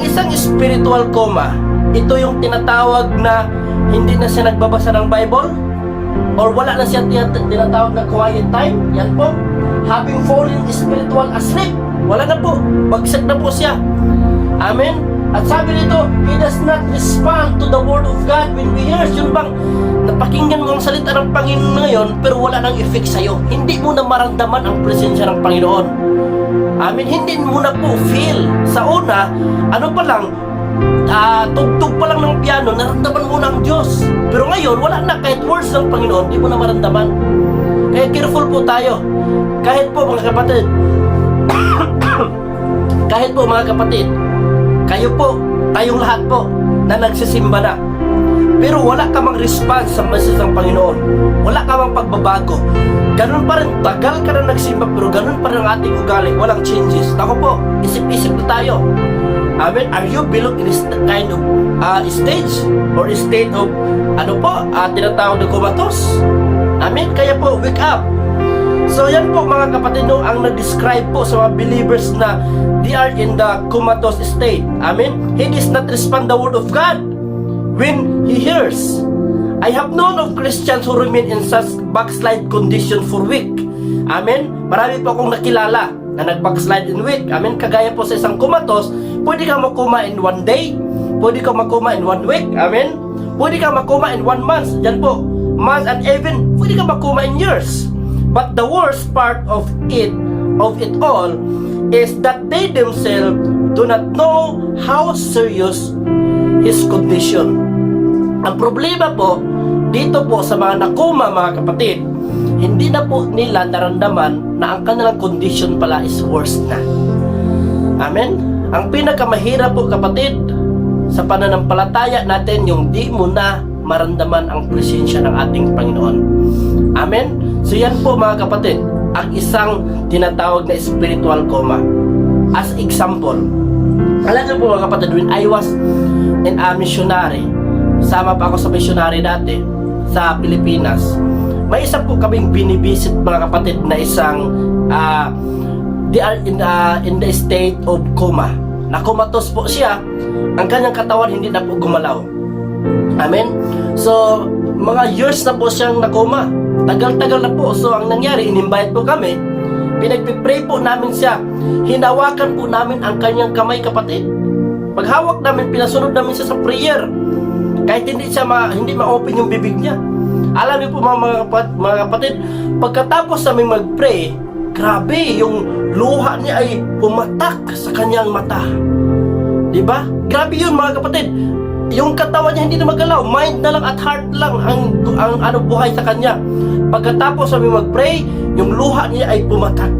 isang spiritual coma, ito yung tinatawag na hindi na siya nagbabasa ng Bible or wala na siya tinatawag na quiet time. Yan po. Having fallen spiritual asleep. Wala na po. Bagsak na po siya. Amen? At sabi nito, he does not respond to the word of God when we hear. Yun bang, napakinggan mo ang salita ng Panginoon ngayon, pero wala nang effect sa'yo. Hindi mo na maramdaman ang presensya ng Panginoon. Amen? Hindi mo na po feel. Sa una, tugtog pa lang ng piano, naramdaman mo na ang Diyos. Pero ngayon, wala na. Kahit words ng Panginoon, hindi mo na maramdaman. Kaya careful po tayo. Kahit po mga kapatid, kayo po, tayong lahat po, na nagsisimba na. Pero wala ka mang response sa message ng Panginoon. Wala ka mang pagbabago. Ganun pa rin, tagal ka na nagsimba, pero ganun pa rin ang ating ugali. Walang changes. Ako po, isip-isip na tayo. Amen? Are you belong in this kind of stage? Or state of, tinatawag na comatose? Amen? Kaya po, wake up. So yan po mga kapatid, ang nag-describe po sa mga believers na they are in the comatose state. Amen? He does not respond the word of God when he hears. I have known of Christians who remain in such backslide condition for week. Amen? Marami po akong nakilala na nag-backslide in week. Amen? Kagaya po sa isang comatose, pwede ka makuma in one day, Pwede ka makoma in 1 week. Amen? Pwede ka makoma in 1 month. Yan po. Months and even pwede ka makoma in years. But the worst part of it all is that they themselves do not know how serious his condition. Ang problema po dito po sa mga nakoma, mga kapatid, hindi na po nila naramdaman na ang kanilang condition pala is worse na. Amen? Ang pinakamahirap po, kapatid, sa pananampalataya natin, yung di mo na maramdaman ang presensya ng ating Panginoon. Amen? So yan po, mga kapatid, ang isang tinatawag na spiritual coma. As example, alam niyo po, mga kapatid, when I was in a missionary, sama pa ako sa missionary dati sa Pilipinas, may isa po kaming binibisit, mga kapatid, na isang they are in the state of coma. Nakomatos po siya, ang kanyang katawan hindi na po gumalaw. Amen? So, mga years na po siyang nakoma. Tagal-tagal na po. So, ang nangyari, in-invite po kami. Pinagpipray po namin siya. Hinawakan po namin ang kanyang kamay, kapatid. Paghawak namin, pinasunod namin siya sa prayer. Kahit hindi ma-open yung bibig niya. Alam niyo po, mga kapatid, pagkatapos namin mag-pray, grabe, yung luha niya ay pumatak sa kanyang mata. Diba? Grabe yun, mga kapatid. Yung katawan niya hindi na magalaw, mind na lang at heart lang ang buhay sa kanya. Pagkatapos kami mag-pray, yung luha niya ay pumatak.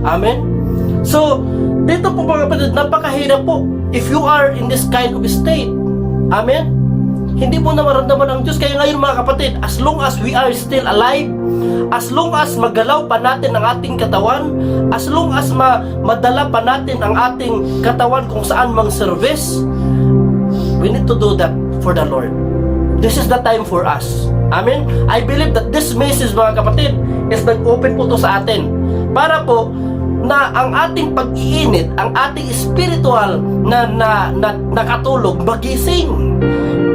Amen? So, dito po, mga kapatid, napakahirap po if you are in this kind of state. Amen? Hindi mo na maramdaman ang Diyos. Kaya ngayon, mga kapatid, as long as we are still alive, as long as magalaw pa natin ang ating katawan, as long as madala pa natin ang ating katawan kung saan mang service, we need to do that for the Lord. This is the time for us. Amen? I believe that this message, mga kapatid, is nag-open po to sa atin. Para po, na ang ating pag-iinit, ang ating spiritual na nakatulog, magising.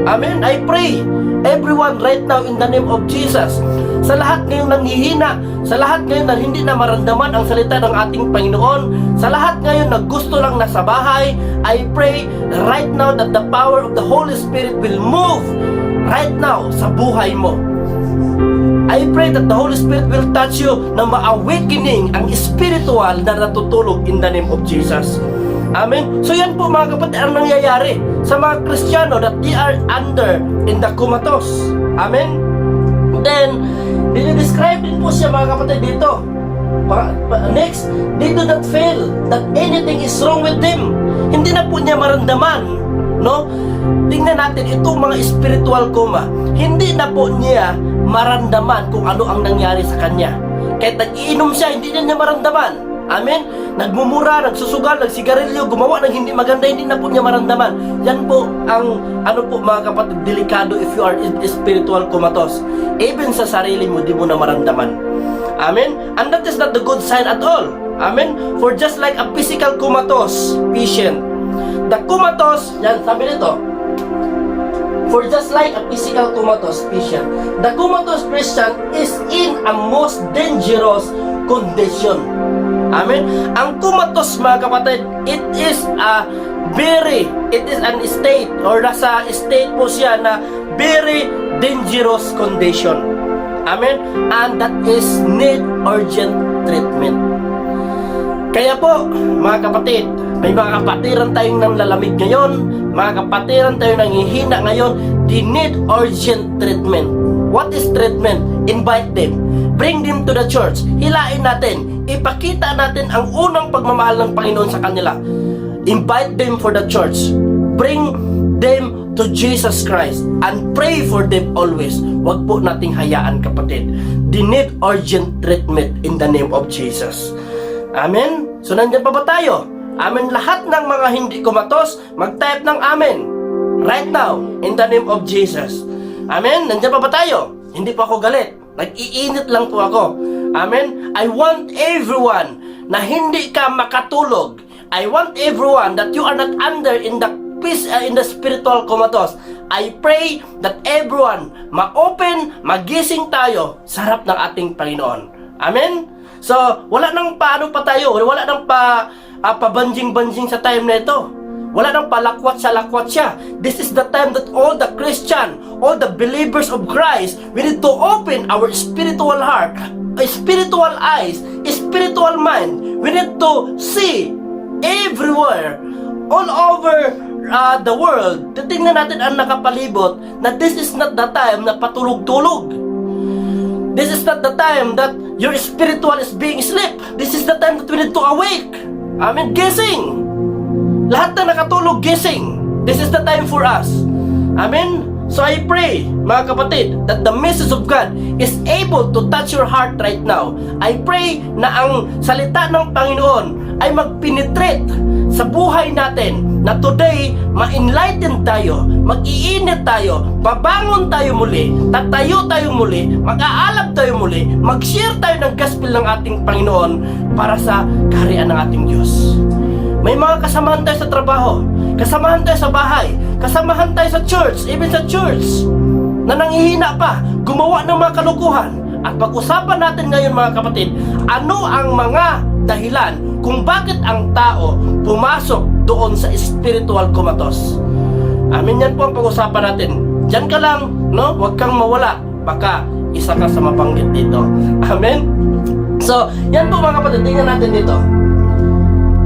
Amen? I pray, everyone right now in the name of Jesus, sa lahat ngayong nanghihina, sa lahat ngayon na hindi na maramdaman ang salita ng ating Panginoon, sa lahat ngayon na gusto lang nasa bahay, I pray right now that the power of the Holy Spirit will move right now sa buhay mo. I pray that the Holy Spirit will touch you na ma-awakening ang spiritual na natutulog in the name of Jesus. Amen? So yan po, mga kapatid, ang nangyayari sa mga Kristiyano that they are under in the comatose. Amen? Then, dinidescribe din po siya, mga kapatid, dito. Next, they do not feel that anything is wrong with them. Hindi na po niya maramdaman, no? Tingnan natin, itong mga spiritual coma, hindi na po niya maramdaman kung ano ang nangyari sa kanya. Kahit nag-iinom siya, hindi niya maramdaman. Amen? Nagmumura, nagsusugal, nagsigarilyo, gumawa ng hindi maganda, hindi na po niya maramdaman. Yan po ang, mga kapatid, delikado if you are in spiritual comatose. Even sa sarili mo, di mo na maramdaman. Amen? And that is not the good sign at all. Amen? For just like a physical comatose patient, the comatose, yan, sabi nito, for just like a physical comatose patient, the comatose Christian is in a most dangerous condition. Amen? Ang comatose, mga kapatid, it is an state or nasa state po siya na very dangerous condition. Amen? And that is need urgent treatment. Kaya po, mga kapatid, may mga kapatiran tayong nanlalamig ngayon, mga kapatiran tayong nanghihina ngayon, they need urgent treatment. What is treatment? Invite them. Bring them to the church. Hilain natin. Ipakita natin ang unang pagmamahal ng Panginoon sa kanila. Invite them for the church. Bring them to Jesus Christ and pray for them always. Huwag po nating hayaan, kapatid. They need urgent treatment in the name of Jesus. Amen? So nandiyan pa ba tayo? Amen. Lahat ng mga hindi kumatos, mag-type ng amen. Right now, in the name of Jesus. Amen? Nandiyan pa ba tayo? Hindi pa ako galit. Nag-iinit lang po ako. Amen? I want everyone na hindi ka makatulog. I want everyone that you are not under in the spiritual comatose. I pray that everyone ma-open, magising tayo sa harap ng ating Panginoon. Amen? So, wala nang paano pa tayo, wala nang pabanjing-banjing sa time na ito. Wala nang palakwat siya. This is the time that all the Christian, all the believers of Christ, we need to open our spiritual heart, spiritual eyes, spiritual mind. We need to see everywhere, all over the world. Titingnan natin ang nakapalibot na this is not the time na patulog-tulog. This is not the time that your spiritual is being asleep. This is the time that we need to awake. Amen. Gising. Lahat na nakatulog, gising. This is the time for us. Amen. So I pray, mga kapatid, that the message of God is able to touch your heart right now. I pray na ang salita ng Panginoon ay mag-penetrate sa buhay natin, na today, ma-enlighten tayo, mag-iinit tayo, babangon tayo muli, tatayo tayo muli, mag-aalab tayo muli, mag-share tayo ng gospel ng ating Panginoon para sa kaharian ng ating Diyos. May mga kasamahan tayo sa trabaho, kasamahan tayo sa bahay, kasamahan tayo sa church, even sa church, na nanghihina pa, gumawa ng mga kalukuhan. At pag-usapan natin ngayon, mga kapatid, ano ang mga dahilan kung bakit ang tao pumasok doon sa spiritual comatose. Amin, yan po ang pag-usapan natin. Diyan ka lang, no? Huwag kang mawala, baka isa ka sa mabanggit dito. Amen? So, yan po mga kapatid, tingnan natin dito.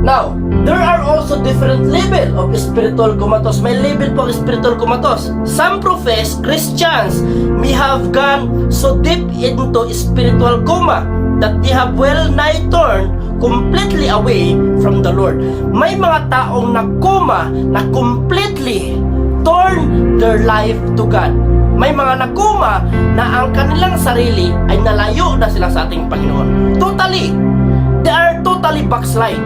Now, there are also different level of spiritual comatose. May level po of spiritual comatose. Some profess Christians may have gone so deep into spiritual coma that they have well-nigh turned completely away from the Lord. May mga taong nakoma na completely turn their life to God. May mga nakoma na ang kanilang sarili ay nalayo na sila sa ating Panginoon. Totally. They are totally backslide.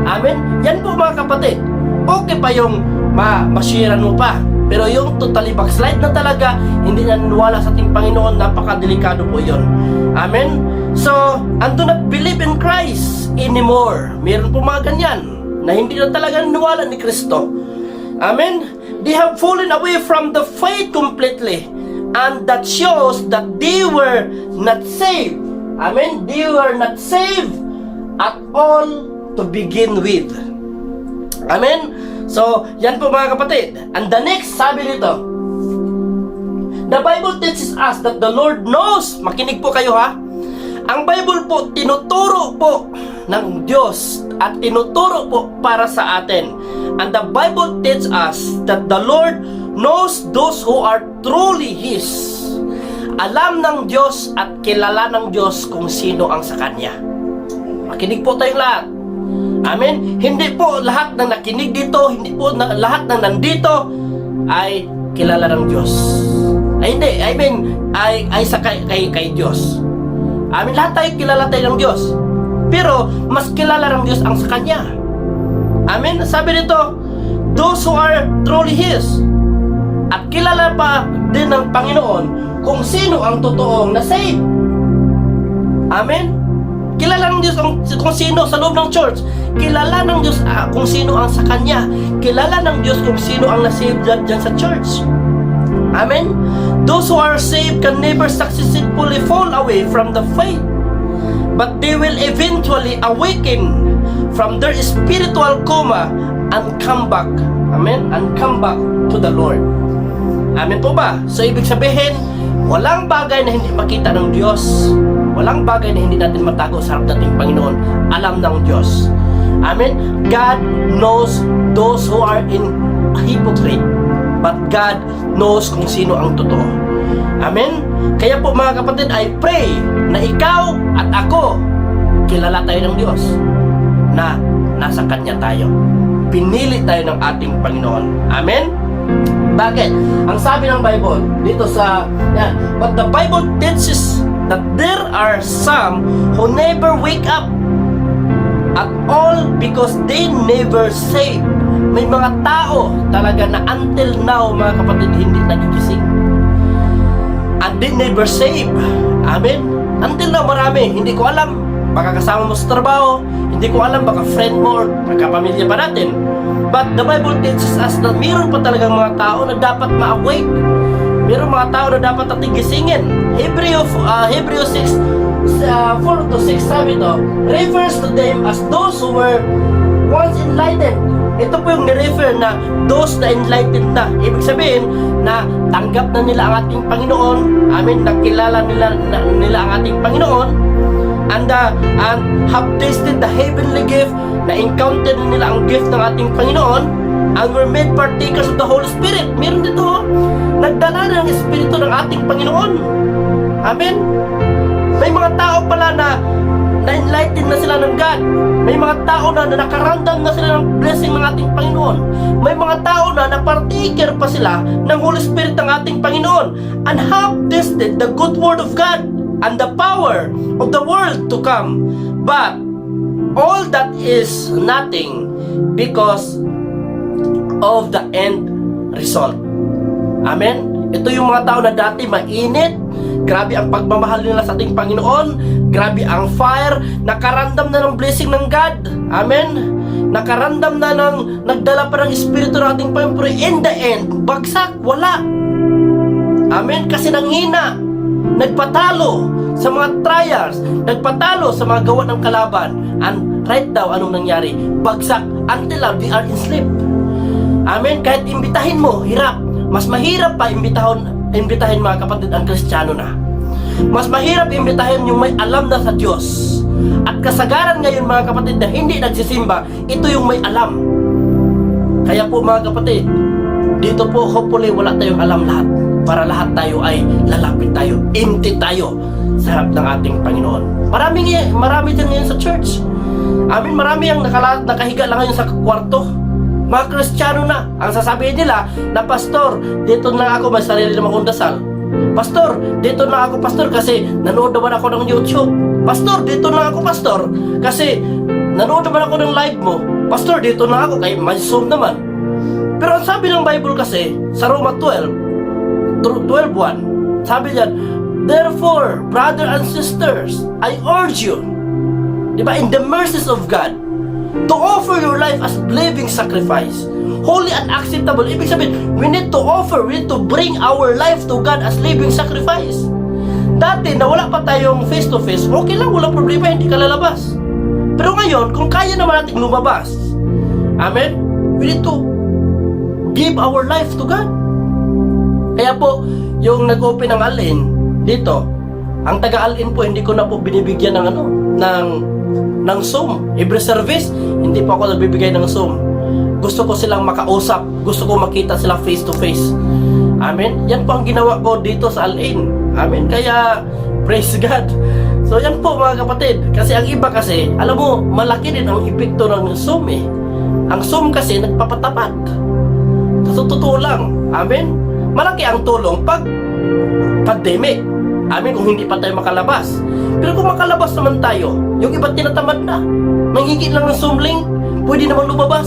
Amen? Yan po mga kapatid. Okay pa yung mashiran mo pa. Pero yung totally backslide na talaga, hindi na naniwala sa ating Panginoon, napakadelikado po yun. Amen? So, and do not believe in Christ anymore. Meron po mga ganyan na hindi na talaga naniwala ni Kristo. Amen? They have fallen away from the faith completely. And that shows that they were not saved. Amen? They were not saved at all to begin with. Amen? So, yan po mga kapatid. And the next, sabi nito, the Bible teaches us that the Lord knows. Makinig po kayo ha. Ang Bible po, tinuturo po ng Diyos at tinuturo po para sa atin. And the Bible teaches us that the Lord knows those who are truly His. Alam ng Diyos at kilala ng Diyos kung sino ang sa Kanya. Makinig po tayong lahat. Amen? Hindi po lahat na nakinig dito, hindi po lahat na nandito ay kilala ng Diyos. Ay hindi, I mean, ay sa kay Diyos. Amen, lahat tayo kilala tayo ng Diyos. Pero, mas kilala ng Diyos ang sa Kanya. Amen? Sabi nito, those who are truly His. At kilala pa din ng Panginoon kung sino ang totoong na-save. Amen? Kilala ng Diyos kung sino sa loob ng church. Kilala ng Diyos kung sino ang sa Kanya. Kilala ng Diyos kung sino ang na-save dyan sa church. Amen? Those who are saved can never successfully fall away from the faith, but they will eventually awaken from their spiritual coma and come back. Amen? And come back to the Lord. Amen po ba? So ibig sabihin, walang bagay na hindi makita ng Diyos. Walang bagay na hindi natin matago sa harap nating Panginoon. Alam ng Diyos. Amen? God knows those who are in hypocrite, but God knows kung sino ang totoo. Amen? Kaya po mga kapatid, I pray na ikaw at ako, kilala tayo ng Diyos, na nasa Kanya tayo. Pinili tayo ng ating Panginoon. Amen? Bakit? Ang sabi ng Bible, dito sa, yan, but the Bible teaches that there are some who never wake up at all because they never save. May mga tao talaga na until now, mga kapatid, hindi nagigising. And they never save. Amen? Until now, marami. Hindi ko alam. Baka kasama mo sa trabaho. Hindi ko alam. Baka friend mo or magkapamilya pa natin. But the Bible teaches us that mayroon pa talagang mga tao na dapat ma-awake. Mayroon mga tao na dapat natin gisingin. Hebrews 6, 4-6, sabi ito, refers to them as those who were once enlightened, ito po yung nirefer na those na enlightened na. Ibig sabihin na tanggap na nila ang ating Panginoon. Amen. Nakilala nila ang ating Panginoon. And have tasted the heavenly gift, na encounter nila ang gift ng ating Panginoon, and were made partakers of the Holy Spirit. Meron dito, nagdala na ng Espiritu ng ating Panginoon. Amen. May mga tao pala na na-enlighten na sila ng God. May mga tao na nakaramdam na sila ng blessing ng ating Panginoon. May mga tao na na-partaker pa sila ng Holy Spirit ng ating Panginoon, and have tasted the good word of God and the power of the world to come. But all that is nothing because of the end result. Amen? Ito yung mga tao na dati mainit, grabe ang pagmamahal nila sa ating Panginoon, grabe ang fire, nakaramdam na ng blessing ng God. Amen? Nakaramdam na ng nagdala pa ng Espiritu ng ating Panginoon, pero in the end, bagsak, wala. Amen? Kasi nanghina, nagpatalo sa mga trials, nagpatalo sa mga gawa ng kalaban, and right daw, anong nangyari? Bagsak, until we are enslaved. Amen? Kahit imbitahin mo, hirap. Mas mahirap pa imbitahin mga kapatid ang Kristiyano na. Mas mahirap imbitahin yung may alam na sa Diyos. At kasagaran ngayon mga kapatid na hindi nagsisimba, ito yung may alam. Kaya po mga kapatid, dito po hopefully wala tayong alam lahat. Para lahat tayo ay lalapit tayo, empty tayo sa harap ng ating Panginoon. Marami din ngayon sa church. Amin, marami ang nakahiga lang ngayon sa kwarto. Mga Kristiyano na, ang sasabihin nila na, pastor, dito na ako, may sarili naman akong dasal. Pastor, dito na ako, pastor, kasi nanood naman ako ng YouTube. Pastor, dito na ako, pastor, kasi nanood naman ako ng live mo. Pastor, dito na ako, kaya may Zoom naman. Pero ang sabi ng Bible kasi, sa Roma 12:1, sabi diyan, therefore, brother and sisters, I urge you, diba, in the mercies of God, to offer your life as living sacrifice, holy and acceptable. Ibig sabihin, we need to bring our life to God as living sacrifice. Dati, na wala pa tayong face to face, okay lang, walang problema, hindi ka lalabas. Pero ngayon, kung kaya naman natin lumabas, amen, we need to give our life to God. Kaya po, yung nag-open ng Al-In dito, ang taga-Al-In po, hindi ko na po binibigyan ng Zoom. Every service, hindi po ako nagbibigay ng Zoom. Gusto ko silang makausap. Gusto ko makita sila face to face. Amen. Yan po ang ginawa ko dito sa Al-In. Amen. Kaya, praise God. So, yan po mga kapatid. Kasi ang iba kasi, alam mo, malaki din ang epekto ng Zoom eh. Ang Zoom kasi, nagpapatapat. Sa totoo lang. Amen. Malaki ang tulong pag pandemic. Amen, kung hindi pa tayo makalabas. Pero kung makalabas naman tayo, yung iba tinatamad na. Manghigit lang ng Zoom link, pwede naman lumabas.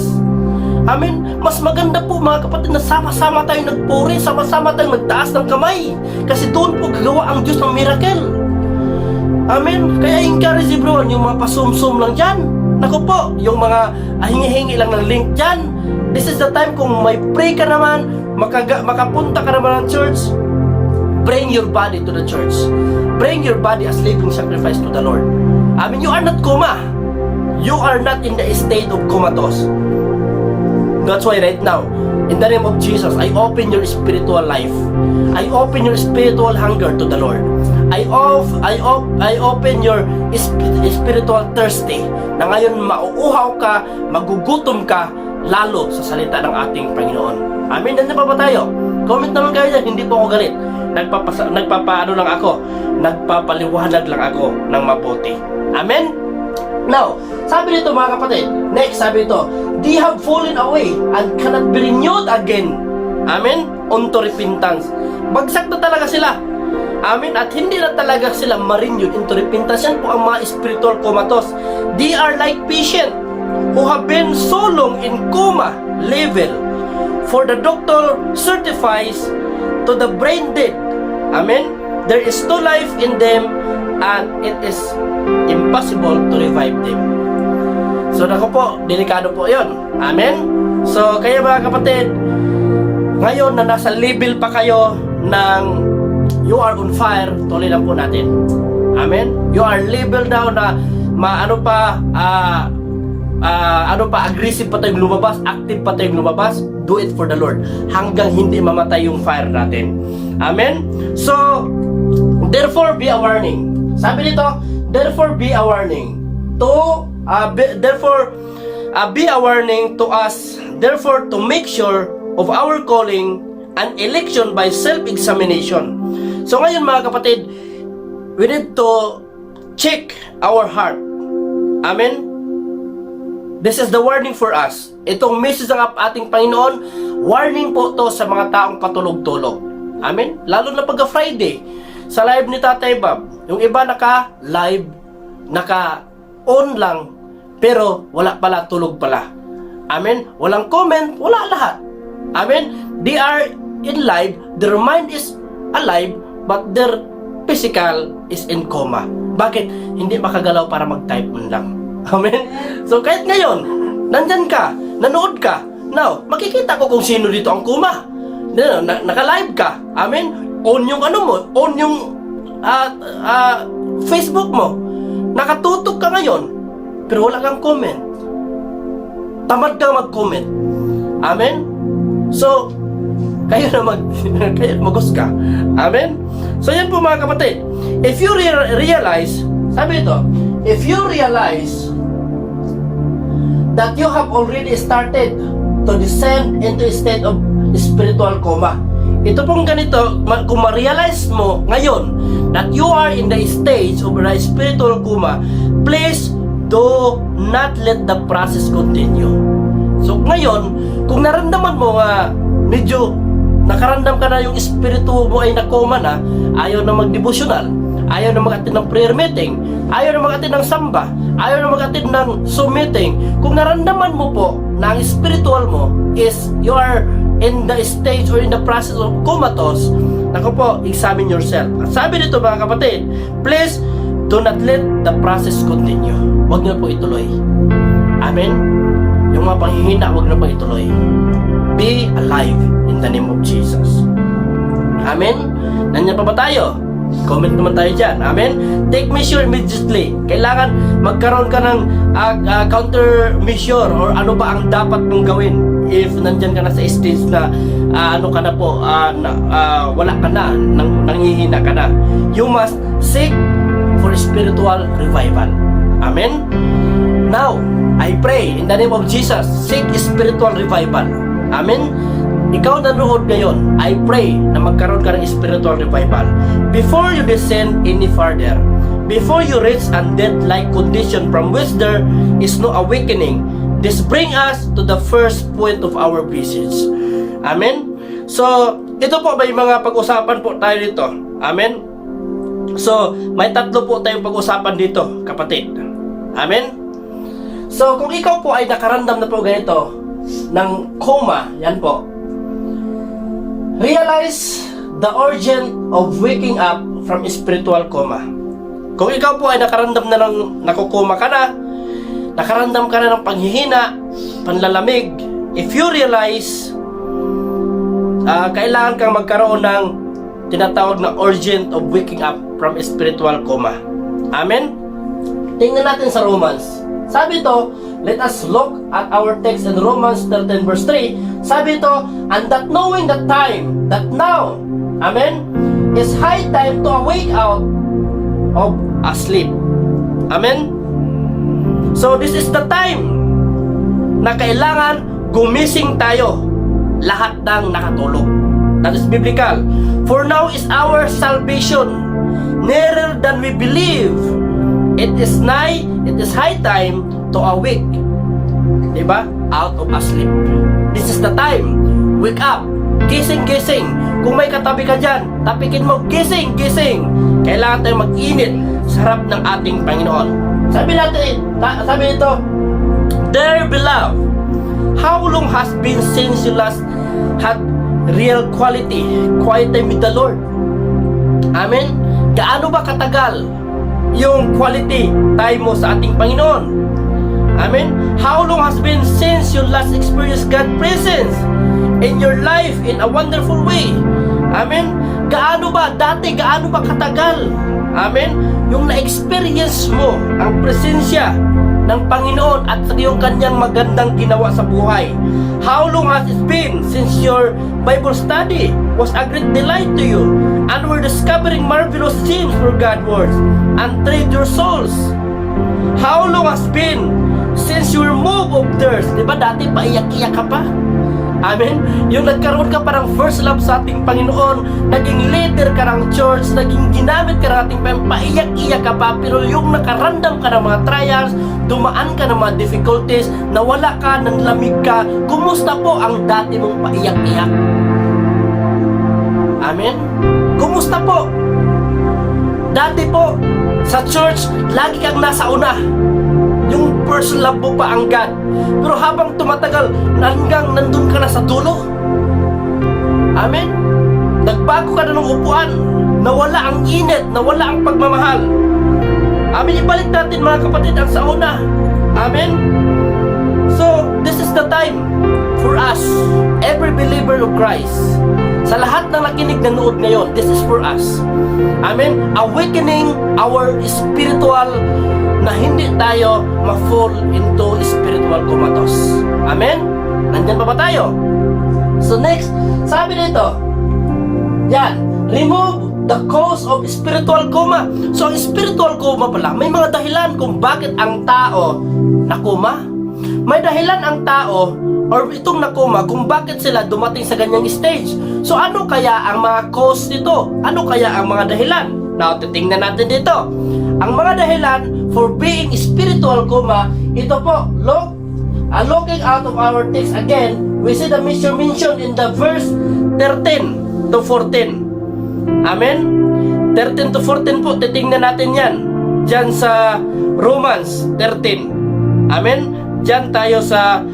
Amen. Mas maganda po mga kapatid na sama-sama tayong nagpuri, sama-sama tayong nagtaas ng kamay. Kasi doon po gagawa ang Diyos ng miracle. Amen. Kaya encourage everyone, yung mga pa-zoom-zoom lang dyan. Naku po, yung mga hingi-hingi lang ng link dyan. This is the time kung may pray ka naman, makapunta ka naman ng church, bring your body to the church. Bring your body as living sacrifice to the Lord. I mean, you are not coma. You are not in the state of comatose. That's why right now, in the name of Jesus, I open your spiritual life. I open your spiritual hunger to the Lord. I open your spiritual thirsty. Na ngayon mauuhaw ka, magugutom ka, lalo sa salita ng ating Panginoon. Amen. Nandiyan pa ba tayo? Comment naman kayo dyan, hindi po ako galit. Nagpapaano lang ako, nagpapaliwanag lang ako ng mabuti. Amen? Now, sabi nito mga kapatid, next sabi ito, they have fallen away and cannot be renewed again. Amen? Unto repentance. Bagsak na talaga sila. Amen? At hindi na talaga sila ma-renewed into repentance. Yan po ang mga spiritual comatose. They are like patient who have been so long in coma level, for the doctor certifies to the brain dead. Amen? There is no life in them and it is impossible to revive them. So naku po, delikado po yon. Amen? So kaya mga kapatid, ngayon na nasa level pa kayo ng you are on fire, tuloy lang po natin. Amen? You are level now na aggressive pa tayong lumabas, active pa tayong lumabas, do it for the Lord. Hanggang hindi mamatay yung fire natin. Amen? So, therefore be a warning. Sabi nito, therefore be a warning. Be a warning to us, therefore to make sure of our calling and election by self-examination. So ngayon mga kapatid, we need to check our heart. Amen? This is the warning for us. Itong message ng ating Panginoon, warning po to sa mga taong patulog-tulog. Amen? Lalo na pagka Friday, sa live ni Tatay Bob, yung iba naka-live, naka-on lang, pero wala pala, tulog pala. Amen? Walang comment, wala lahat. Amen? They are in live, their mind is alive, but their physical is in coma. Bakit? Hindi makagalaw para mag-type man lang. Amen? So kahit ngayon, nandyan ka, nanood ka, now, makikita ko kung sino dito ang kuma. Naka-live ka. Amen? On yung on yung Facebook mo. Nakatutok ka ngayon, pero wala kang comment. Tamad kang mag-comment. Amen? So, kayo na mag-us ka. Amen? So yan po mga kapatid. If you realize, sabi ito, if you realize that you have already started to descend into a state of spiritual coma. Ito pong ganito, kung ma-realize mo ngayon that you are in the stage of a spiritual coma, please do not let the process continue. So ngayon, kung naramdaman mo nga medyo nakaramdam ka na yung espiritu mo ay nakoma na, ayaw na mag-devotional, ayaw na mag-attend ng prayer meeting, ayaw na mag-attend ng samba, ayaw na mag-attend ng Zoom meeting. Kung naramdaman mo po na ang spiritual mo is you are in the stage or in the process of comatose, naku po, examine yourself. At sabi dito mga kapatid, please do not let the process continue. Huwag niyo po ituloy. Amen? Yung mga panghihina, huwag na po ituloy. Be alive in the name of Jesus. Amen? Nandiyan pa ba tayo? Comment naman tayo dyan. Amen? Take measure immediately. Kailangan magkaroon ka ng counter measure or ano ba ang dapat mong gawin if nandyan ka na sa stage na ano ka na po, wala ka na, nanghihina ka na. You must seek for spiritual revival. Amen? Now, I pray in the name of Jesus, seek spiritual revival. Amen? Ikaw nanood ngayon, I pray na magkaroon ka ng spiritual revival. Before you descend any further, before you reach a death-like condition from which there is no awakening, this bring us to the first point of our message. Amen? So, ito po may mga pag-usapan po tayo dito. Amen? So, may tatlo po tayong pag-usapan dito, kapatid. Amen? So, kung ikaw po ay nakaramdam na po ganito ng coma, yan po, realize the urgent of waking up from spiritual coma. Kung ikaw po ay nakaramdam na ng nakukoma ka na, nakaramdam ka na ng panghihina, panlalamig, if you realize kailangan kang magkaroon ng tinatawag na urgent of waking up from spiritual coma. Amen? Tingnan natin sa Romans. Sabi ito, let us look at our text in Romans 13 verse 3. Sabi ito, and that knowing the time, that now, amen, is high time to awake out of asleep. Amen? So this is the time na kailangan gumising tayo, lahat ng nakatulog. That is biblical. For now is our salvation nearer than we believe. It is high time to awake. Diba? Out of asleep. This is the time. Wake up. Gising, gising. Kung may katabi ka dyan, tapikin mo, gising, gising. Kailangan tayong mag-init sa harap ng ating Panginoon. Sabi nito, dear beloved, how long has been since you last had real quiet time with the Lord? Amen? Gaano ba katagal yung quality time mo sa ating Panginoon? Amen? How long has been since you last experienced God's presence in your life in a wonderful way? Amen? Gaano ba katagal? Amen? Yung na-experience mo ang presensya ng Panginoon at sa iyong kanyang magandang ginawa sa buhay. How long has it been since your Bible study was a great delight to you and were discovering marvelous themes for God's words and trade your souls? How long has been since you were moved of thirst? Diba dati paiyak-iyak ka pa? Amen? Yung nagkaroon ka parang first love sa ating Panginoon, naging leader ka ng church, naging ginamit ka ng ating Panginoon, paiyak-iyak ka pa, pero yung nakarandam ka ng mga trials, dumaan ka ng mga difficulties, nawala ka, nanlamig ka, kumusta po ang dati mong paiyak-iyak? Amen? Kumusta po? Dati po, sa church, lagi kang nasa una. Yung first love mo pa ang God. Pero habang tumatagal, hanggang nandun ka na sa dulo. Amen? Nagbago ka na ng upuan. Nawala ang init, nawala ang pagmamahal. Amen? Ibalik natin mga kapatid ang sa una. Amen? So, this is the time for us, every believer of Christ. Sa lahat ng nakinig na nood ngayon, this is for us. Amen? Awakening our spiritual na hindi tayo ma-fall into spiritual comatose. Amen? Nandyan pa ba tayo? So next, sabi dito, yan, remove the cause of spiritual coma. So ang spiritual coma pala, may mga dahilan kung bakit ang tao nakoma. May dahilan ang tao or itong nakoma kung bakit sila dumating sa ganyang stage. So ano kaya ang mga cause nito? Ano kaya ang mga dahilan? Now, titingnan natin dito. Ang mga dahilan for being spiritual coma, ito po, looking out of our text again, we see the mission mentioned in the verse 13 to 14. Amen? 13 to 14 po, titingnan natin yan. Diyan sa Romans 13. Amen? Diyan tayo sa,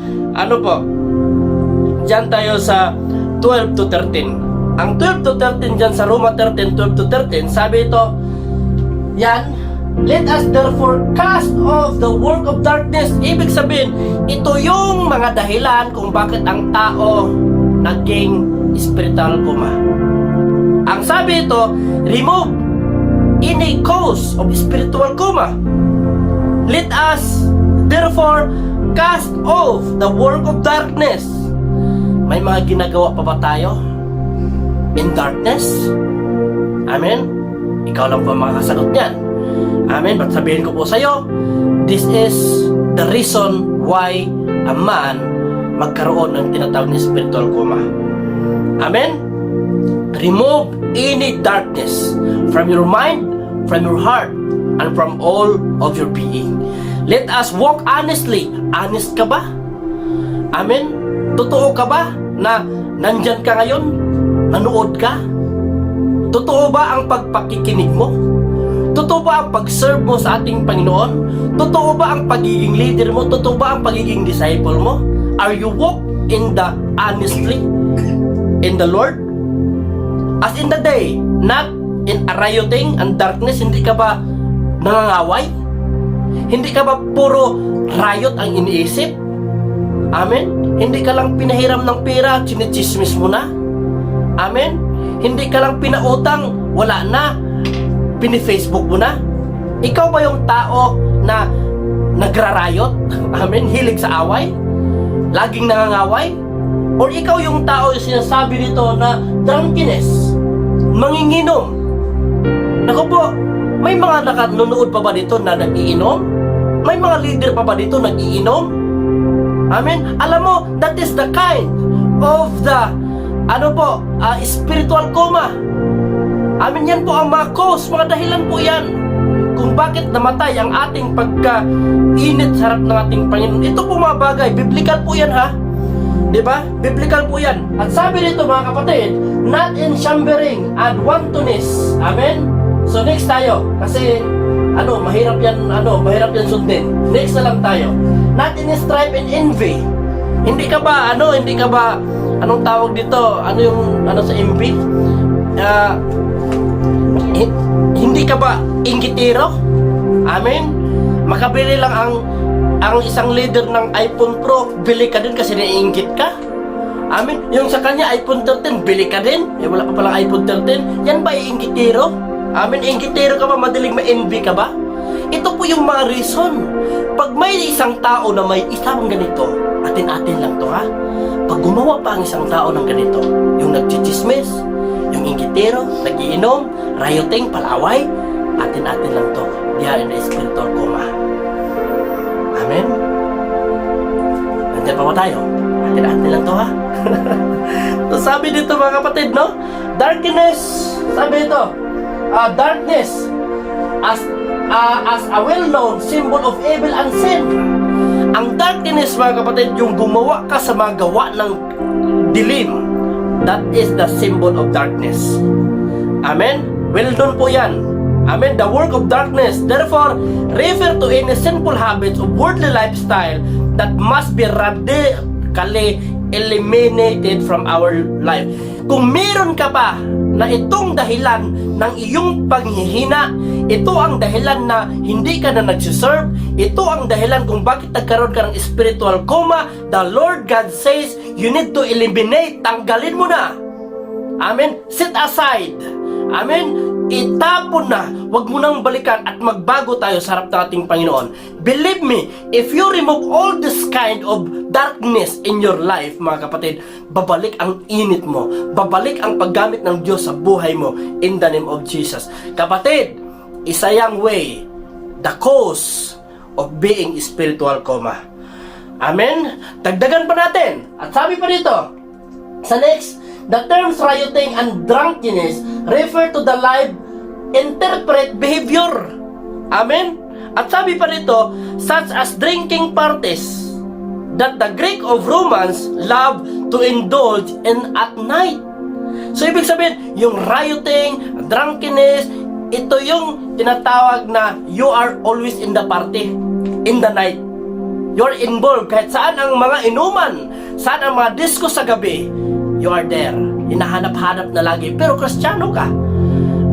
diyan tayo sa 12 to 13. Ang 12 to 13 diyan sa Roma 13, 12 to 13, sabi ito, yan, let us therefore cast off the work of darkness. Ibig sabihin, ito yung mga dahilan kung bakit ang tao naging spiritual coma. Ang sabi ito, remove any cause of spiritual coma. Let us therefore cast off the work of darkness. May mga ginagawa pa ba tayo in darkness? Amen? Ikaw lang po ang makakasagot niyan. Amen? But sabihin ko po sa iyo, this is the reason why a man magkaroon ng tinatawag na spiritual coma. Amen? Remove any darkness from your mind, from your heart, and from all of your being. Let us walk honestly. Honest ka ba? Amen? Totoo ka ba na nandyan ka ngayon? Nanood ka? Totoo ba ang pagpakikinig mo? Totoo ba ang pag-serve mo sa ating Panginoon? Totoo ba ang pagiging leader mo? Totoo ba ang pagiging disciple mo? Are you walk in the honestly in the Lord? As in the day, not in a rioting and darkness. Hindi ka ba nangangaway? Hindi ka ba puro riot ang iniisip? Amen? Hindi ka lang pinahiram ng pera, chinichismis mo na? Amen? Hindi ka lang pinautang, wala na, pini-Facebook mo na? Ikaw ba yung tao na nagrarayot? Amen? Hilig sa away? Laging nangangaway? Or ikaw yung tao yung sinasabi nito na drunkenness, manginginom? Naku po, may mga nanonood pa ba dito na nag-iinom? May mga leader pa ba dito nag-iinom? Amen? Alam mo, that is the kind of the spiritual coma. Amen, yan po ang mga cause, mga dahilan po yan kung bakit namatay ang ating pagka-init sa harap ng ating Panginoon. Ito po mga bagay, biblical po yan ha. Diba? Biblical po yan. At sabi dito mga kapatid, not in chambering and wantonness. Amen? So next tayo, kasi mahirap yan sundin. Next na lang tayo. Not in strife and envy. Hindi ka ba, anong tawag dito? Sa envy? Hindi ka ba inggitero? Amen? Makabili lang ang isang leader ng iPhone Pro, bili ka din kasi naiinggit ka. Amen? Yung sa kanya iPhone 13, bili ka din. Wala pa palang iPhone 13. Yan ba inggitero? Amen? Inggitero ka ba? Madaling ma-envy ka ba? Ito po yung mga reason. Pag may isang tao na may isang ganito, atin-atin lang to ha. Pag gumawa pa ang isang tao ng ganito, yung nagchichismis, yung inggitero, nagiinom, rioting, palaway, atin-atin lang to. They are in a spiritual coma. Amen? Nandiyan pa ba tayo? Atin-atin lang to ha. So sabi dito mga kapatid, no? Darkness, sabi ito, darkness as a well-known symbol of evil and sin. Ang darkness mga kapatid, yung gumawa ka sa mga gawa ng dilim, that is the symbol of darkness. Amen? Well-known po yan. Amen? The work of darkness, therefore, refer to any sinful habits of worldly lifestyle that must be radically eliminated from our life. Kung meron ka pa na itong dahilan ng iyong paghihina, ito ang dahilan na hindi ka na nagsiserve, ito ang dahilan kung bakit nagkaroon ka ng spiritual coma, the Lord God says, you need to eliminate, tanggalin mo na. Amen? Set aside. Amen? Itapon na, wag mo nang balikan at magbago tayo sa harap ng ating Panginoon. Believe me, if you remove all this kind of darkness in your life, mga kapatid, babalik ang init mo, babalik ang paggamit ng Diyos sa buhay mo in the name of Jesus. Kapatid, isa yang way, the cause of being spiritual coma. Amen? Dagdagan pa natin. At sabi pa dito, sa next, the terms rioting and drunkenness refer to the live interpret behavior. Amen? At sabi pa rito, such as drinking parties that the Greek of Romans love to indulge in at night. So ibig sabihin, yung rioting, drunkenness, ito yung tinatawag na you are always in the party, in the night. You're involved kahit saan ang mga inuman, saan ang mga disco sa gabi, you are there. Hinahanap-hanap na lagi. Pero Kristiyano ka.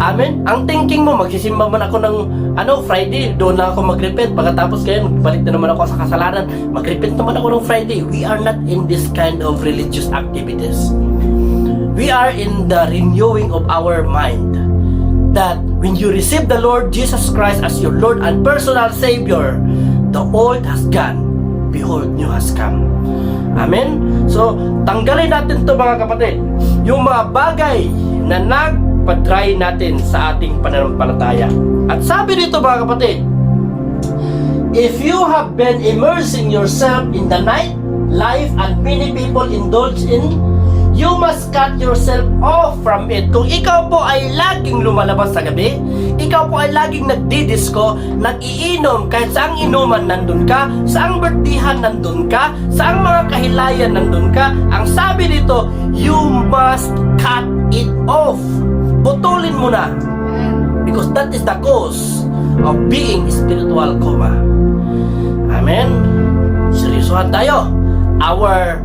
Amen? Ang thinking mo, magsisimba man ako ng Friday, doon na ako mag-repent. Pagkatapos kayo, balik na naman ako sa kasalanan. Mag-repent naman ako ng Friday. We are not in this kind of religious activities. We are in the renewing of our mind. That when you receive the Lord Jesus Christ as your Lord and personal Savior, the old has gone. Behold, new has come. Amen? So, tanggalin natin to mga kapatid. Yung mga bagay na nagpa-try natin sa ating pananampalataya. At sabi dito mga kapatid, if you have been immersing yourself in the night life and many people indulge in, you must cut yourself off from it. Kung ikaw po ay laging lumalabas sa gabi, ikaw po ay laging nagdidisco, nag-iinom, kahit saang inuman nandun ka, saang birthdayan nandun ka, saang mga kahilayan nandun ka, ang sabi dito, you must cut it off. Putulin mo na. Because that is the cause of being spiritual coma. Amen? Seryosohan tayo. Our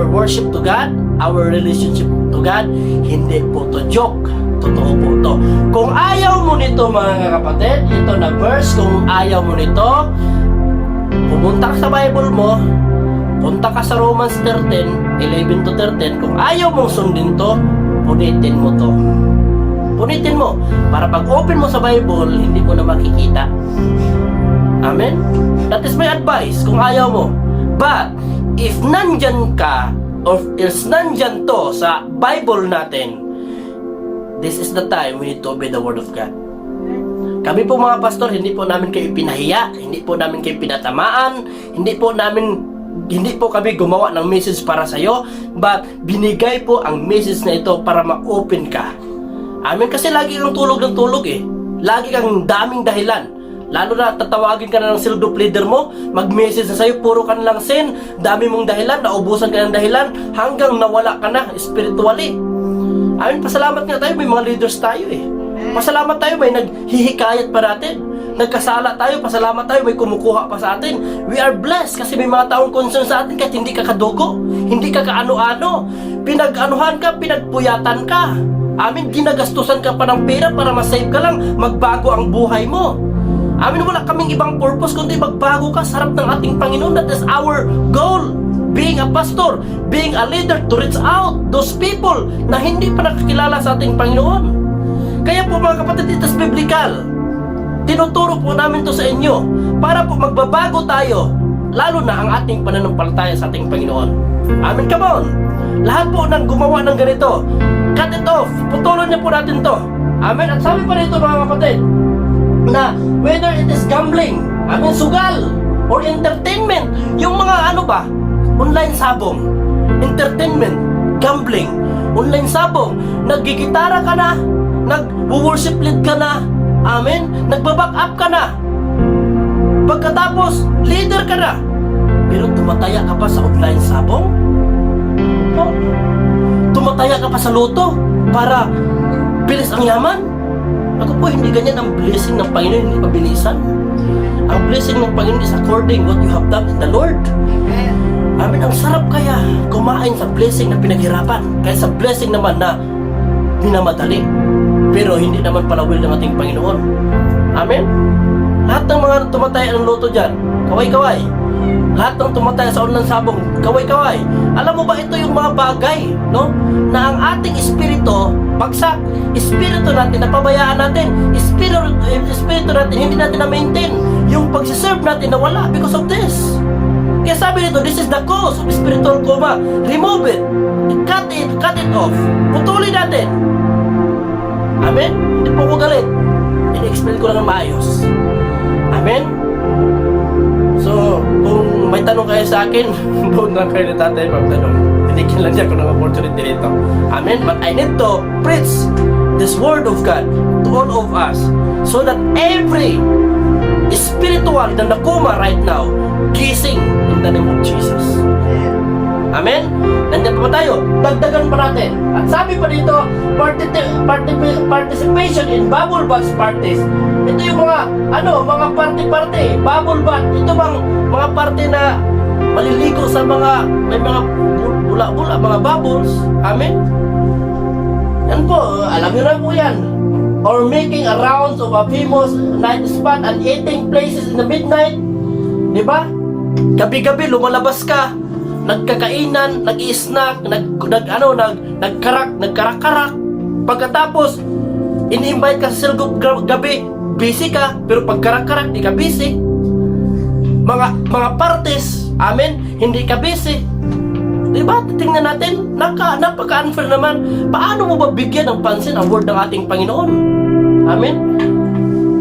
worship to God, our relationship to God, hindi po to joke. Totoo po to. Kung ayaw mo nito mga kapatid, ito na verse, kung ayaw mo nito, pumunta ka sa Bible mo, punta ka sa Romans 13, 11 to 13, kung ayaw mong sundin to, punitin mo to. Punitin mo. Para pag open mo sa Bible, hindi mo na makikita. Amen? That is my advice, kung ayaw mo. But, if nandyan ka, or if nandyan to sa Bible natin, this is the time we need to obey the Word of God. Kami po mga pastor, hindi po namin kayo pinahiya, hindi po namin kayo pinatamaan, hindi po kami gumawa ng message para sa'yo, but binigay po ang message na ito para ma-open ka. Amen? Kasi lagi kang tulog ng tulog eh. Lagi kang daming dahilan. Lalo na tatawagin ka na ng sildup leader mo, mag-message na sa'yo, puro ka na lang sin, dami mong dahilan, naubusan ka ng dahilan, hanggang nawala ka na spiritually. Amen, pasalamat nga tayo, may mga leaders tayo eh. Pasalamat tayo, may naghihikayat pa natin. Nagkasala tayo, pasalamat tayo, may kumukuha pa sa atin. We are blessed kasi may mga taong concern sa atin kahit hindi ka kadugo, hindi ka kaano-ano. Pinag-anuhan ka, pinagpuyatan ka. Amen, ginagastusan ka pa ng pera para masave ka lang, magbago ang buhay mo. Amin, wala kaming ibang purpose kundi magbago ka sa harap ng ating Panginoon. That is our goal. Being a pastor, being a leader, to reach out those people na hindi pa nakakilala sa ating Panginoon. Kaya po mga kapatid, it is biblical. tinuturo po namin to sa inyo para po magbabago tayo, lalo na ang ating pananampalataya sa ating Panginoon. Amen, come on! Lahat po ng gumawa ng ganito, cut it off, putulon niyo po natin to. Amen. At sabi pa rito mga kapatid, na whether it is gambling, amen, sugal, or entertainment, yung mga ano ba, online sabong, entertainment, gambling, online sabong, naggigitara ka na, nag-worship lead ka na, amen, nagbaback up ka na, pagkatapos, leader ka na, pero tumataya ka pa sa online sabong? Oh. Tumataya ka pa sa loto para bilis ang yaman? Ako po, hindi ganyan ang blessing ng Panginoon, hindi pabilisan. Ang blessing ng Panginoon is according what you have done in the Lord. Amen. Ang sarap kaya kumain sa blessing na pinaghirapan kaya sa blessing naman na minamadali. Pero hindi naman pala will ng ating Panginoon. Amen. Lahat ng mga tumataya ng loto dyan, kaway-kaway. Lahat ng tumataya sa online sabong, kaway-kaway. Alam mo ba ito yung mga bagay, no? Na ang ating espiritu, bagsak, espiritu natin, napabayaan natin, espiritu natin, hindi natin na-maintain. Yung pagsiserve natin nawala because of this. Kaya sabi nito, this is the cause of spiritual coma. Remove it. Cut it off. Putulin natin. Amen? Hindi po ko galit. I-explain ko lang ng maayos. Amen? So, kung may tanong kayo sa akin, doon lang kayo ni tatay magtanong. Binigyan lang niya ako ng opportunity dito. Amen? But I need to preach this word of God to all of us so that every spiritual na nakuma right now, gising in the name of Jesus. Amen? Nandiyan pa ba tayo? Dagdagan pa natin. At sabi pa dito, participation in bubble bath parties. Ito yung mga, mga party-party, bubble bath. Ito bang mga party na maliligo sa mga, may mga bula-bula, mga bubbles. Amen? Yan po, alam nyo na po yan. Or making a rounds of a famous night spot and eating places in the midnight. Diba? Gabi-gabi, lumalabas ka. Nagkakainan, nag-i-snack, nagkarak-karak. Pagkatapos, in-invite ka sa silgop gabi, busy ka, pero pag karak-karak, di ka busy. Mga parties, amen, hindi ka busy. Diba? Tingnan natin, napaka-unfair naman. Paano mo ba bigyan ng pansin ang word ng ating Panginoon? Amen?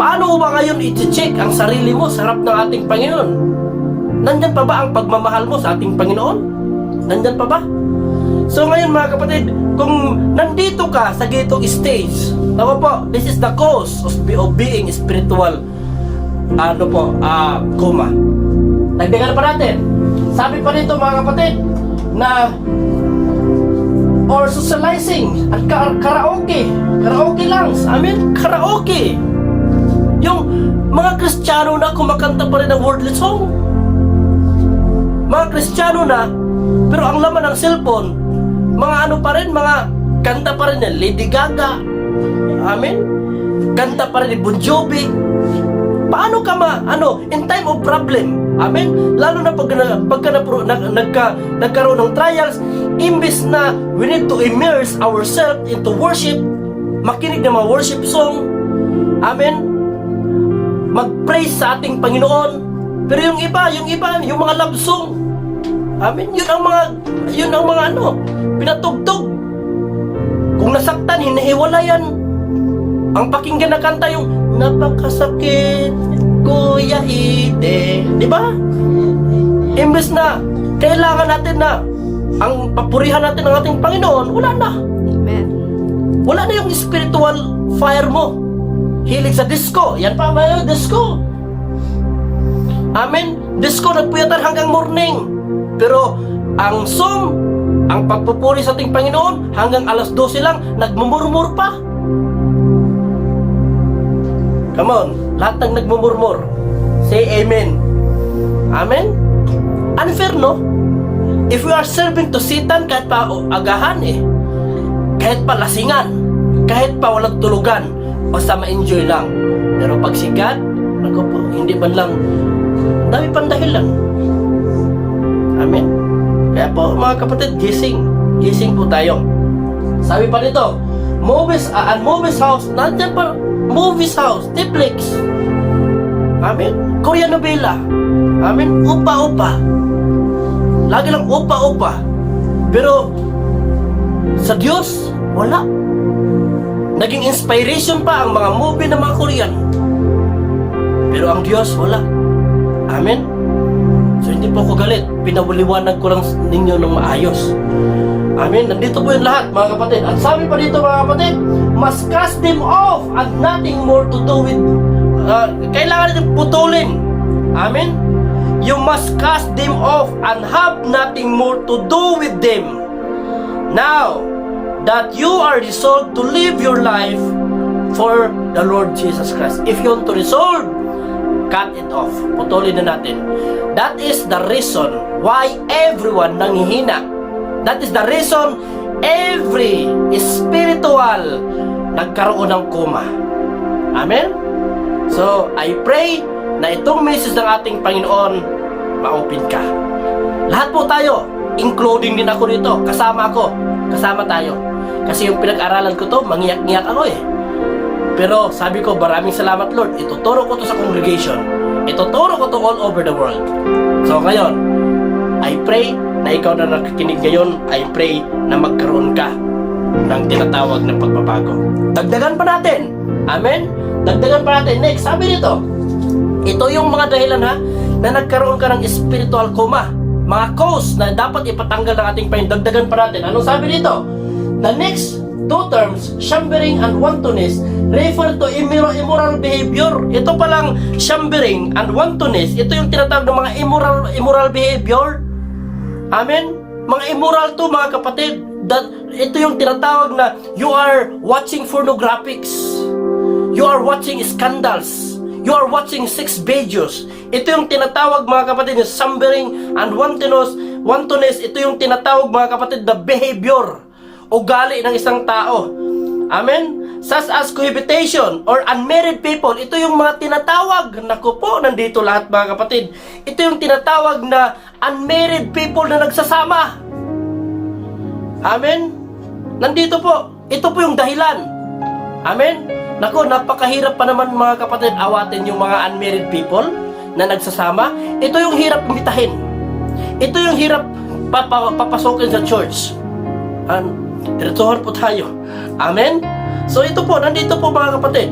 Paano mo ba ngayon i-check ang sarili mo sa harap ng ating Panginoon? Nandyan pa ba ang pagmamahal mo sa ating Panginoon? Nandyan pa ba? So ngayon mga kapatid, kung nandito ka sa gitong stage, tama po, this is the cause of being spiritual coma. Dagdagan pa natin. Sabi pa rito mga kapatid, na or socializing at karaoke lang, amen, karaoke. Yung mga Kristiyano na kumakanta pa rin ng worldly song. Mga Kristiyano na, pero ang laman ng cellphone, mga pa rin, mga kanta pa rin ng Lady Gaga, amen, kanta pa rin ni Bon Jovi. Paano ka in time of problem, amen, lalo na nagkaroon ng trials, imbes na we need to immerse ourselves into worship, makinig ng mga worship song, amen, mag-praise sa ating Panginoon. Pero yung iba, yung mga love song, amen, yun ang mga pinatugtog. Kung nasaktan, hinihiwalayan. Ang pakinggan na kanta yung napakasakit, Kuya Ide. Di ba? Imbes na kailangan natin na ang papurihan natin ng ating Panginoon, wala na.
Amen.
Wala na yung spiritual fire mo. Hilig sa disco. Yan pa ba yung disco? Amen. Disco, nagpuyatan hanggang morning. Pero ang song, ang pagpupuri sa ating Panginoon, hanggang alas 12 lang, nagmumurmur pa. Come on, lahat ng nagmumurmur, say amen. Amen? Unfair, no? If we are serving to Satan, kahit pa agahan kahit pa lasingan, kahit pa walang tulugan, basta ma-enjoy lang. Pero pag sikat, ako po, hindi man lang, dami pang dahilan. Amen? Kaya po, mga kapatid, gising po tayo. Sabi pa nito, movies house, nandyan pa, movies house, Netflix. Amen. Korean novela. Amen. Upa-upa. Lagi lang upa-upa. Pero sa Diyos, wala. Naging inspiration pa ang mga movie ng mga Korean. Pero ang Diyos, wala. Amen. So hindi po ako galit. Pinawaliwanag ko lang ninyo ng maayos. Amen. Nandito po yung lahat, mga kapatid. At sabi pa dito, mga kapatid, must cast them off and nothing more to do with. Kailangan natin putulin. Amen. You must cast them off and have nothing more to do with them. Now that you are resolved to live your life for the Lord Jesus Christ. If you want to resolve, cut it off. Putulin na natin. That is the reason why everyone nanghihina. That is the reason every spiritual nagkaroon ng koma. Amen? So, I pray na itong message ng ating Panginoon, ma-open ka. Lahat po tayo, including din ako dito, kasama tayo. Kasi yung pinag-aralan ko to, mangiyak-ngiyak ako eh. Pero sabi ko, maraming salamat Lord, ituturo ko to sa congregation, ituturo ko to all over the world. So ngayon, I pray na ikaw na nakikinig ngayon, I pray na magkaroon ka ng tinatawag na pagbabago. Dagdagan pa natin. Amen? Dagdagan pa natin. Next, sabi dito, ito yung mga dahilan ha, na nagkaroon ka ng spiritual coma. Mga cause na dapat ipatanggal ng ating pain. Dagdagan pa natin. Anong sabi dito? The next two terms, chambering and wantonness, refer to immoral behavior. Ito palang chambering and wantonness, ito yung tinatawag ng mga immoral behavior. Amen? Mga immoral to, mga kapatid. Ito yung tinatawag na you are watching pornographics. You are watching scandals. You are watching sex videos. Ito yung tinatawag, mga kapatid, na chambering and wantonness. Ito yung tinatawag, mga kapatid, na behavior, ugali ng isang tao. Amen? Such as cohabitation or unmarried people. Ito yung mga tinatawag. Naku po, nandito lahat, mga kapatid. Ito yung tinatawag na unmarried people na nagsasama. Amen? Nandito po. Ito po yung dahilan. Amen? Naku, napakahirap pa naman, mga kapatid, awatin yung mga unmarried people na nagsasama. Ito yung hirap imbitahin. Ito yung hirap papasokin sa church. Diretsohan po tayo. Amen? So ito po, nandito po, mga kapatid.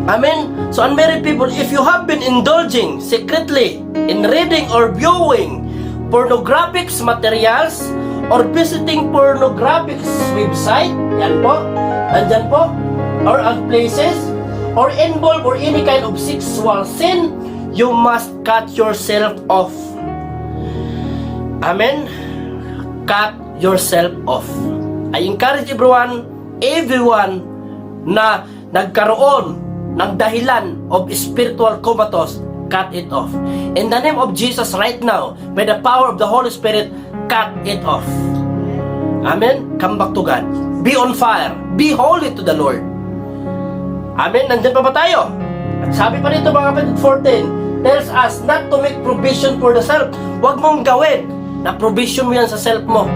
Amen? So unmarried people, if you have been indulging secretly in reading or viewing pornographic materials or visiting pornographic website, yan po, nandyan po, or places, or involved or any kind of sexual sin, you must cut yourself off. Amen? Cut yourself off. I encourage everyone na nagkaroon ng dahilan of spiritual comatose, cut it off. In the name of Jesus right now, by the power of the Holy Spirit, cut it off. Amen? Come back to God. Be on fire. Be holy to the Lord. Amen? Nandyan pa ba tayo? At sabi pa dito, mga kapatid, 14 tells us not to make provision for the self. Huwag mong gawin na provision mo yan sa self mo.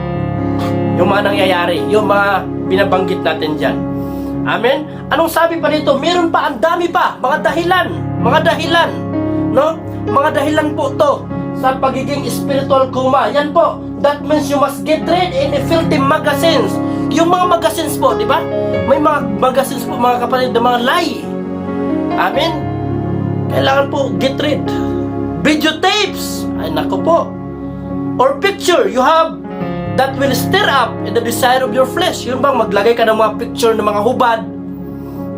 Yung mga nangyayari, yung mga binabanggit natin dyan. Amen? Anong sabi pa dito? Meron pa, ang dami pa, mga dahilan, no? Mga dahilan po to sa pagiging spiritual coma. Yan po, that means you must get rid in the filthy magazines. Yung mga magazines po, di ba? May mga magazines po, mga kapatid, na mga lie. Amen? Kailangan po, get rid. Videotapes, ay nako po. Or picture, you have that will stir up in the desire of your flesh. Yun bang maglagay ka ng mga picture ng mga hubad.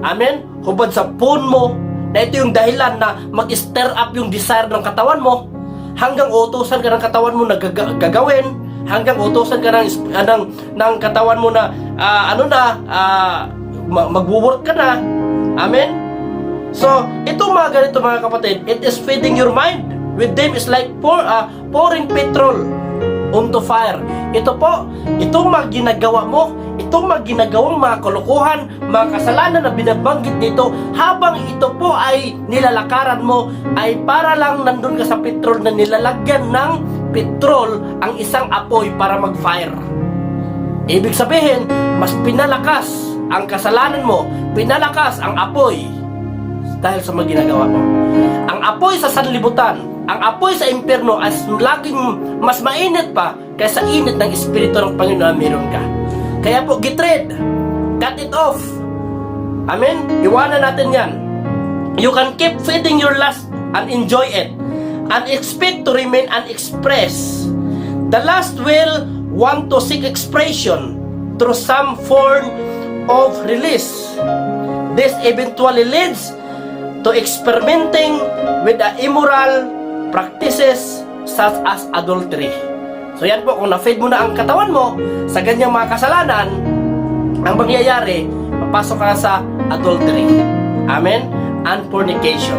Amen? Hubad sa phone mo. Na ito yung dahilan na mag-stir up yung desire ng katawan mo. Hanggang utusan ka ng katawan mo na gagawin. Hanggang utusan ka ng katawan mo na mag-work ka na. Amen? So, itong mga ganito, mga kapatid, it is feeding your mind. With them is like pouring petrol onto fire. Ito po, itong mga ginagawa mo, itong mga ginagawang mga kalokohan, mga kasalanan na binabanggit dito, habang ito po ay nilalakaran mo, ay para lang nandun ka sa petrol na nilalagyan ng petrol ang isang apoy para mag-fire. Ibig sabihin, mas pinalakas ang kasalanan mo, pinalakas ang apoy dahil sa mga ginagawa mo. Ang apoy sa sanlibutan, ang apoy sa impyerno as laging mas mainit pa kaysa init ng Espiritu ng Panginoon na meron ka. Kaya po, get rid. Cut it off. Amen? Iwanan natin yan. You can keep feeding your lust and enjoy it and expect to remain unexpressed. The lust will want to seek expression through some form of release. This eventually leads to experimenting with the immoral practices such as adultery. So yan po, kung na-feed mo na ang katawan mo sa ganyang mga kasalanan, ang mangyayari, papasok ka sa adultery. Amen? And fornication.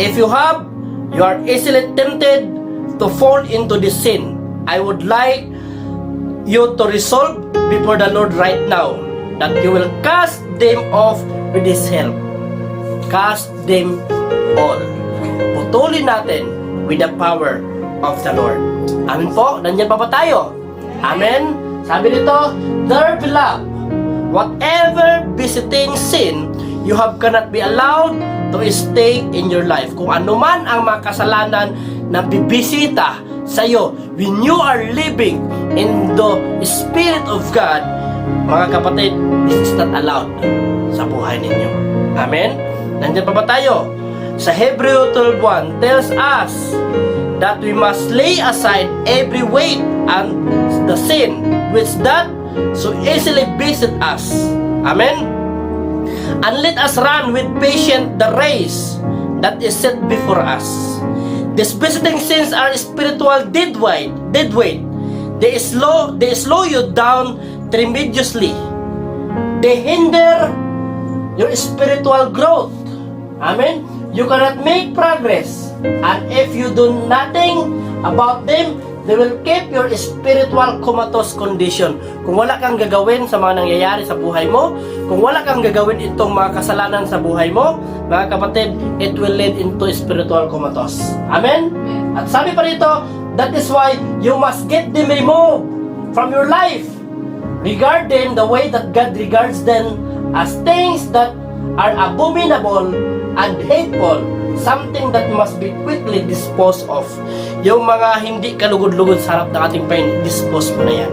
If you are easily tempted to fall into this sin, I would like you to resolve before the Lord right now that you will cast them off with His help. Cast them all. Putulin natin with the power of the Lord. Amen po? Nandiyan pa ba tayo? Amen? Sabi dito, dear beloved, whatever visiting sin you cannot be allowed to stay in your life. Kung ano man ang mga kasalanan na bibisita sa iyo when you are living in the Spirit of God, mga kapatid, this is not allowed sa buhay ninyo. Amen? Nandiyan pa ba tayo? Sa Hebrew 12:1 tells us that we must lay aside every weight and the sin which that so easily beset us. Amen? And let us run with patience the race that is set before us. These besetting sins are spiritual dead weight. They slow you down tremendously. They hinder your spiritual growth. Amen? You cannot make progress. And if you do nothing about them, they will keep your spiritual comatose condition. Kung wala kang gagawin sa mga nangyayari sa buhay mo, kung wala kang gagawin itong mga kasalanan sa buhay mo, mga kapatid, it will lead into spiritual comatose. Amen? At sabi pa rito, that is why you must get them removed from your life. Regard them the way that God regards them, as things that are abominable and hateful, something that must be quickly disposed of. Yung mga hindi kalugod-lugod sa harap ng ating pain, dispose mo na yan.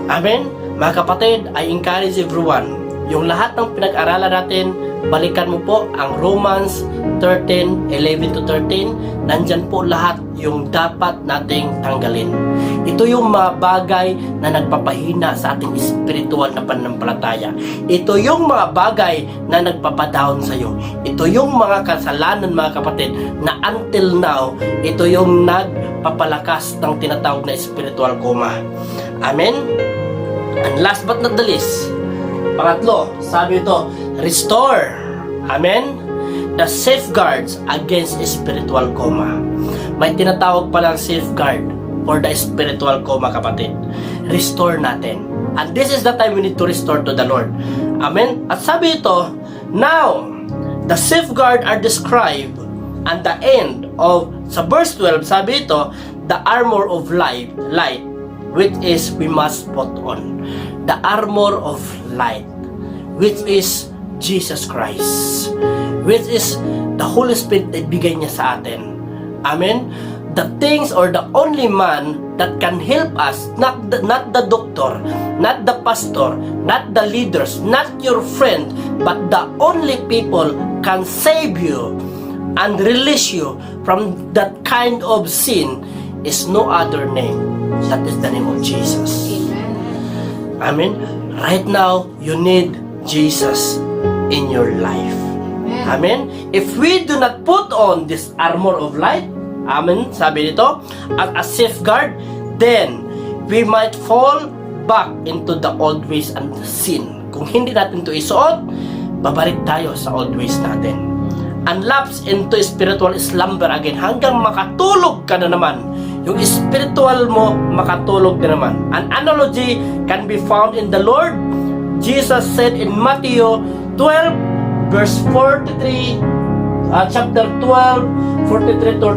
Amen? Mga kapatid, I encourage everyone, yung lahat ng pinag-aralan natin, balikan mo po ang Romans 13:11-13. Nandyan po lahat yung dapat nating tanggalin. Ito yung mga bagay na nagpapahina sa ating spiritual na pananampalataya. Ito yung mga bagay na nagpapadown sa iyo. Ito yung mga kasalanan, mga kapatid, na until now, ito yung nagpapalakas ng tinatawag na spiritual coma. Amen? And last but not the least, pangatlo, sabi ito, restore. Amen? The safeguards against spiritual coma. May tinatawag palang safeguard for the spiritual coma, kapatid. Restore natin. And this is the time we need to restore to the Lord. Amen? At sabi ito, now, the safeguard are described at the end of, sa verse 12, sabi ito, the armor of light, which is we must put on. The armor of light, which is Jesus Christ, which is the Holy Spirit na ibigay niya sa atin. Amen? The things or the only man that can help us, not the doctor, not the pastor, not the leaders, not your friend, but the only people can save you and release you from that kind of sin is no other name. That is the name of Jesus. Amen? Right now, you need Jesus in your life. Amen? If we do not put on this armor of light, amen, sabi dito, as a safeguard, then we might fall back into the old ways and sin. Kung hindi natin ito isuot, babalik tayo sa old ways natin. And lapse into spiritual slumber again, hanggang makatulog ka na naman. Yung spiritual mo, makatulog na naman. An analogy can be found in the Lord. Jesus said in Matthew 12, verse 43, chapter 12, 43 to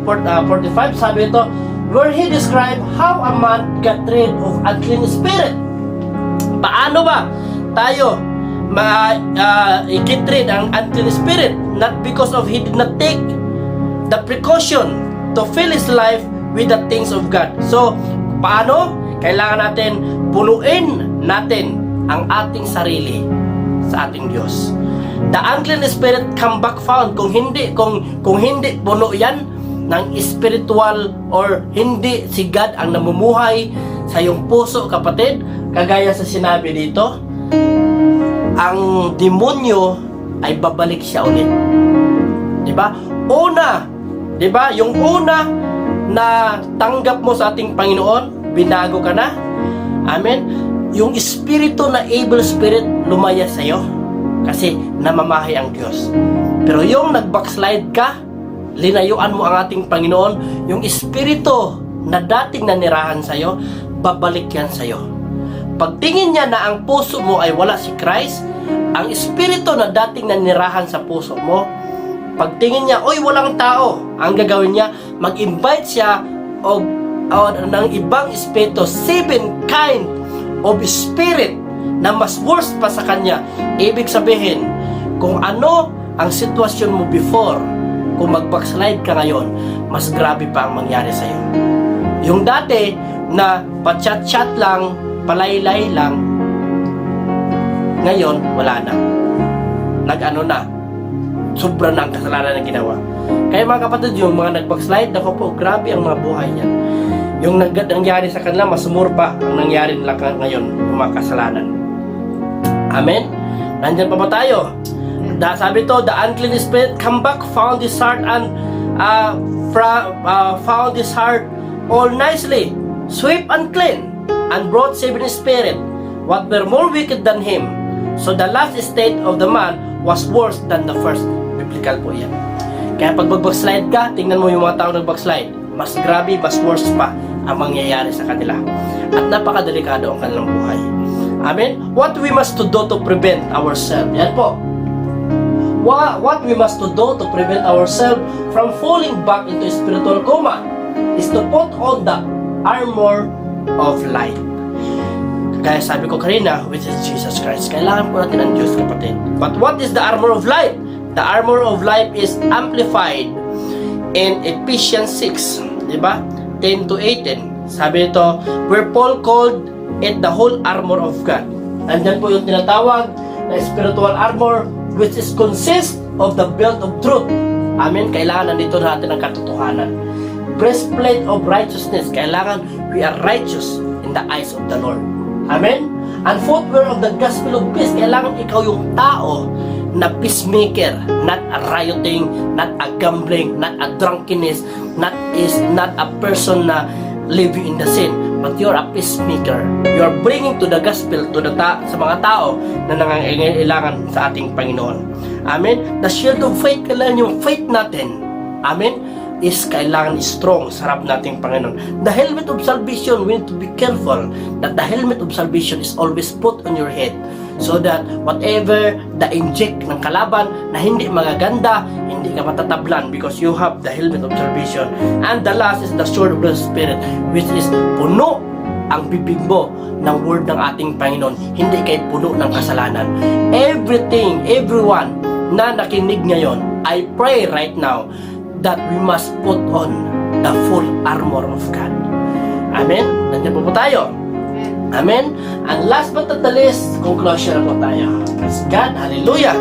45, sabi ito, where He described how a man got rid of unclean spirit. Paano ba tayo get rid ang unclean spirit, not because of he did not take the precaution to fill his life with the things of God. So, paano? Kailangan natin punuin natin ang ating sarili sa ating Diyos. The unclean spirit come back found kung hindi puno yan ng spiritual or hindi si God ang namumuhay sa iyong puso, kapatid. Kagaya sa sinabi dito, ang demonyo ay babalik siya ulit. 'Di ba? Una, 'di ba? Yung una na tanggap mo sa ating Panginoon, binago ka na. Amen. Yung espiritu na evil spirit lumaya sa iyo kasi namamahay ang Diyos. Pero yung nag-backslide ka, linayuan mo ang ating Panginoon, yung espiritu na dating nanirahan sa iyo, babalik yan sa iyo. Pagtingin niya na ang puso mo ay wala si Christ, ang espiritu na dating nanirahan sa puso mo, pagtingin niya, oy, walang tao, ang gagawin niya, mag-invite siya ng ibang espiritu, 7 kind of spirit na mas worse pa sa kanya. Ibig sabihin, kung ano ang sitwasyon mo before, kung mag-backslide ka ngayon, mas grabe pa ang mangyari sa iyo. Yung dati na pa-chat-chat lang, palaylay lang, ngayon wala na. Nag-ano na, sobra na ang kasalanan na ginawa. Kaya mga kapatid, yung mga nag-backslide, ako po, grabe ang mga buhay niyan. Yung nangyari sa kanila, mas pa ang nangyari nila ngayon, yung mga kasalanan. Amen? Nandyan pa ba tayo? Sabi to, the unclean spirit come back, found his heart and found his heart all nicely, swept and clean, and brought 7 spirit, what were more wicked than him. So the last state of the man was worse than the first. Biblical po yan. Kaya pag mag-backslide ka, tingnan mo yung mga tao nag-backslide. Mas grabe, mas worse pa ang mangyayari sa kanila. At napakadelikado ang kanilang buhay. Amen? What we must do to prevent ourselves. Yan po. What we must do to prevent ourselves from falling back into spiritual coma is to put on the armor of light. Kaya sabi ko kanina, which is Jesus Christ. Kailangan po natin ang Diyos, kapatid. But what is the armor of light? The armor of light is amplified in Ephesians 6, di ba? 10 to 18. Sabi nito, where Paul called it the whole armor of God. Nandyan po yung tinatawag na spiritual armor, which is consist of the belt of truth. Amen? Kailangan nandito natin ang katotohanan. Breastplate of righteousness. Kailangan we are righteous in the eyes of the Lord. Amen? And footwear of the gospel of peace. Kailangan ikaw yung tao na peacemaker, not a rioting, not a gambling, not a drunkenness, not a person na living in the sin, but you're a peacemaker. You're bringing to the gospel to the sa mga tao na nangangailangan sa ating Panginoon. Amen? The shield of faith, kailangan yung faith natin. Amen? Is kailangan strong sa harap nating Panginoon. The helmet of salvation, we need to be careful that the helmet of salvation is always put on your head so that whatever the inject ng kalaban na hindi magaganda, hindi ka matatablan because you have the helmet of salvation. And the last is the sword of the Spirit, which is puno ang bibig mo ng word ng ating Panginoon, hindi kay puno ng kasalanan. Everyone na nakinig ngayon, I pray right now that we must put on the full armor of God. Amen? Nandiyan po tayo. Amen? And last but not the least, conclusion po tayo. Praise God. Hallelujah.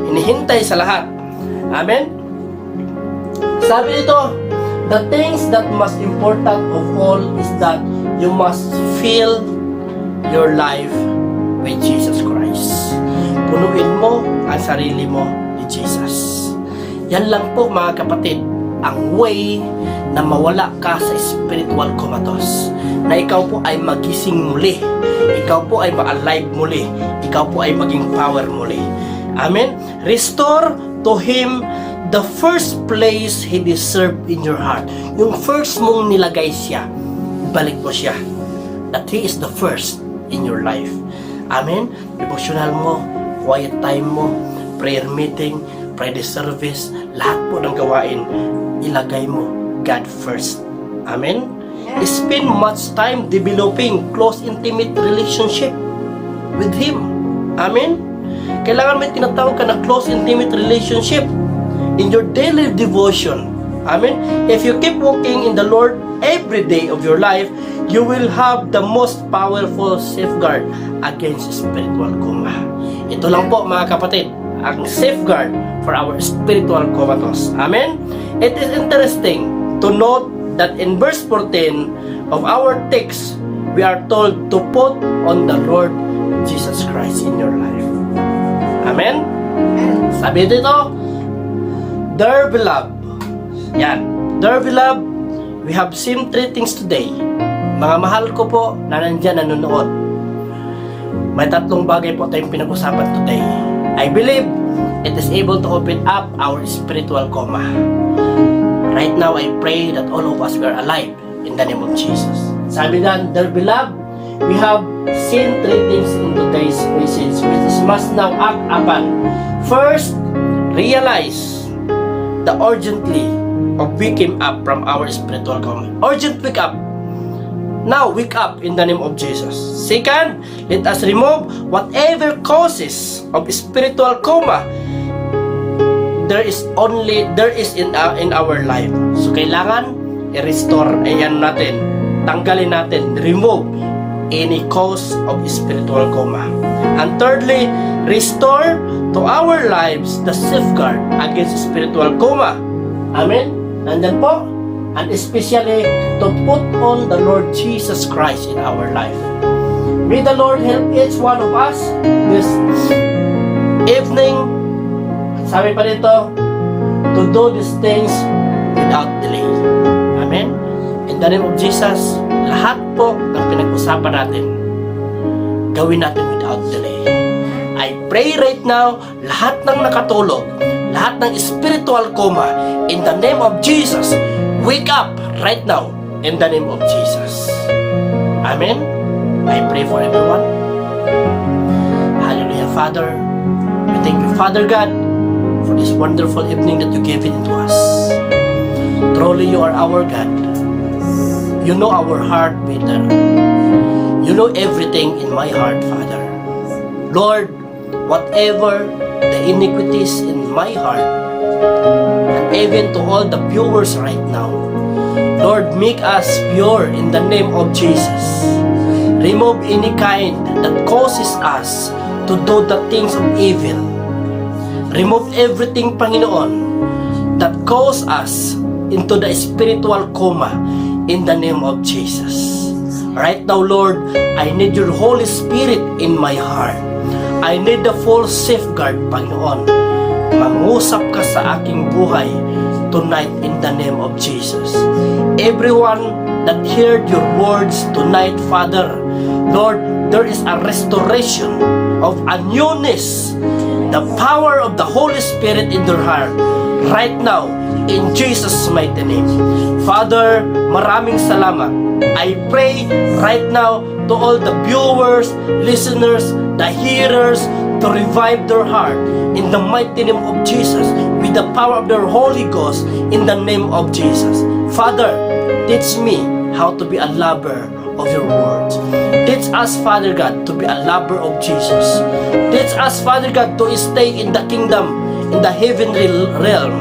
Hinihintay sa lahat. Amen? Sabi dito, the things that most important of all is that you must fill your life with Jesus Christ. Punuin mo ang sarili mo ni Jesus. Yan lang po mga kapatid, ang way na mawala ka sa spiritual comatose, na ikaw po ay magising muli, ikaw po ay ma-alive muli, ikaw po ay maging power muli. Amen? Restore to Him the first place He deserved in your heart. Yung first mong nilagay siya, balik mo siya, that He is the first in your life. Amen? Devotional mo, quiet time mo, prayer meeting, Friday service, lahat po ng gawain, ilagay mo God first. Amen? Spend much time developing close, intimate relationship with Him. Amen? Kailangan may tinatawag ka na close, intimate relationship in your daily devotion. Amen? If you keep walking in the Lord every day of your life, you will have the most powerful safeguard against spiritual coma. Ito lang po mga kapatid, ang safeguard for our spiritual comatose. Amen? It is interesting to note that in verse 14 of our text, we are told to put on the Lord Jesus Christ in your life. Amen? Sabi dito, dear beloved, yan, dear beloved, we have seen three things today. Mga mahal ko po na nandyan nanonood. May tatlong bagay po tayong pinag-usapan today. I believe it is able to open up our spiritual coma. Right now, I pray that all of us were alive in the name of Jesus. Sabi na, dear beloved, we have seen three things in today's message which must now act upon. First, realize the urgently of waking up from our spiritual coma. Urgent wake up. Now, wake up in the name of Jesus. Second, let us remove whatever causes of spiritual coma there is in our life. So, kailangan i-restore, natin, tanggalin natin, remove any cause of spiritual coma. And thirdly, restore to our lives the safeguard against spiritual coma. Amen? Nandyan po. And especially to put on the Lord Jesus Christ in our life. May the Lord help each one of us this evening, sabi pa dito, to do these things without delay. Amen? In the name of Jesus, lahat po ng pinag-usapan natin, gawin natin without delay. I pray right now, lahat ng nakatulog, lahat ng spiritual coma, in the name of Jesus, wake up right now in the name of Jesus. Amen. I pray for everyone. Hallelujah, Father. We thank you, Father God, for this wonderful evening that you gave it to us. Truly, you are our God. You know our heart better. You know everything in my heart, Father. Lord, whatever the iniquities in my heart, and even to all the viewers right now, Lord, make us pure in the name of Jesus. Remove any kind that causes us to do the things of evil. Remove everything, Panginoon, that cause us into the spiritual coma in the name of Jesus. Right now, Lord, I need your Holy Spirit in my heart. I need the full safeguard, Panginoon. Mangusap ka sa aking buhay tonight in the name of Jesus. Everyone that heard your words tonight, Father, Lord, there is a restoration of a newness, the power of the Holy Spirit in their heart right now in Jesus' mighty name. Father, maraming salamat. I pray right now to all the viewers, listeners, the hearers, to revive their heart in the mighty name of Jesus with the power of their Holy Ghost in the name of Jesus. Father, teach me how to be a lover of your words. Teach us, Father God, to be a lover of Jesus. Teach us, Father God, to stay in the kingdom, in the heavenly realm.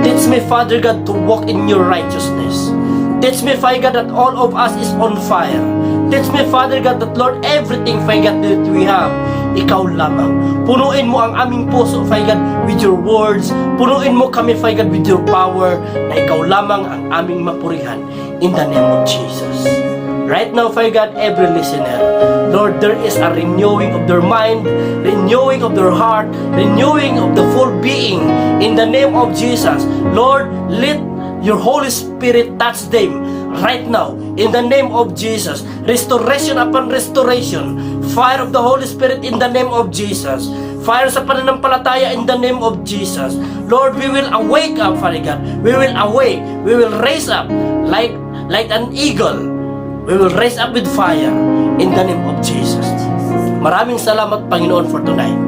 Teach me, Father God, to walk in your righteousness. Teach me, Father God, that all of us is on fire. Teach me, Father God, that Lord, everything, Father God, that we have, ikaw lamang. Punuin mo ang aming puso, Father God, with your words. Punuin mo kami, Father God, with your power, na ikaw lamang ang aming mapurihan in the name of Jesus. Right now, Father God, every listener, Lord, there is a renewing of their mind, renewing of their heart, renewing of the full being in the name of Jesus. Lord, let your Holy Spirit touch them right now in the name of Jesus. Restoration upon restoration. Fire of the Holy Spirit in the name of Jesus. Fire sa pananampalataya in the name of Jesus. Lord, we will awake up, Father God. We will awake. We will raise up like an eagle. We will raise up with fire in the name of Jesus. Maraming salamat, Panginoon, for tonight.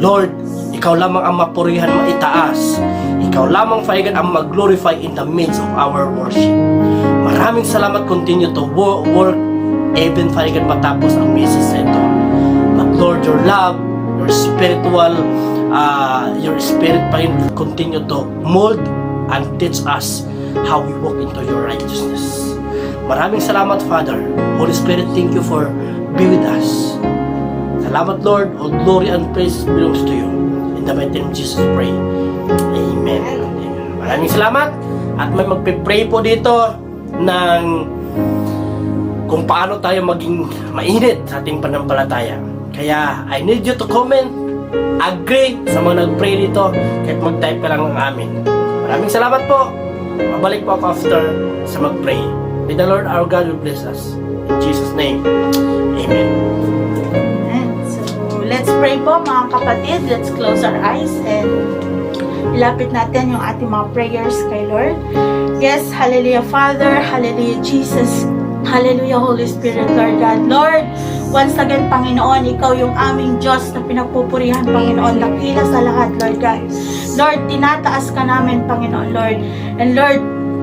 Lord, ikaw lamang ang mapurihan, maitaas. Ikaw lamang, Father God, ang mag-glorify in the midst of our worship. Maraming salamat. Continue to work even, Father God, matapos ang message na ito. But Lord, your love, your spiritual, your spirit pa rin continue to mold and teach us how we walk into your righteousness. Maraming salamat, Father. Holy Spirit, thank you for be with us. Salamat, Lord. All glory and praise belongs to you. In the mighty name of Jesus, pray. Amen. Maraming salamat. At may magpipray po dito ng kung paano tayo maging mainit sa ating panampalataya. Kaya, I need you to comment, agree sa mga nag-pray dito, kahit mag-type ka lang ng amin. Maraming salamat po. Mabalik po ako after sa mag-pray. May the Lord our God will bless us. In Jesus' name, Amen.
So, let's pray po mga kapatid. Let's close our eyes and ilapit natin yung ating mga prayers kay Lord. Yes, hallelujah Father, hallelujah Jesus, hallelujah Holy Spirit, Lord God. Lord, once again, Panginoon, Ikaw yung aming Diyos na pinagpupurihan, Panginoon, dakila sa lahat, Lord God. Lord, tinataas ka namin, Panginoon, Lord. And Lord,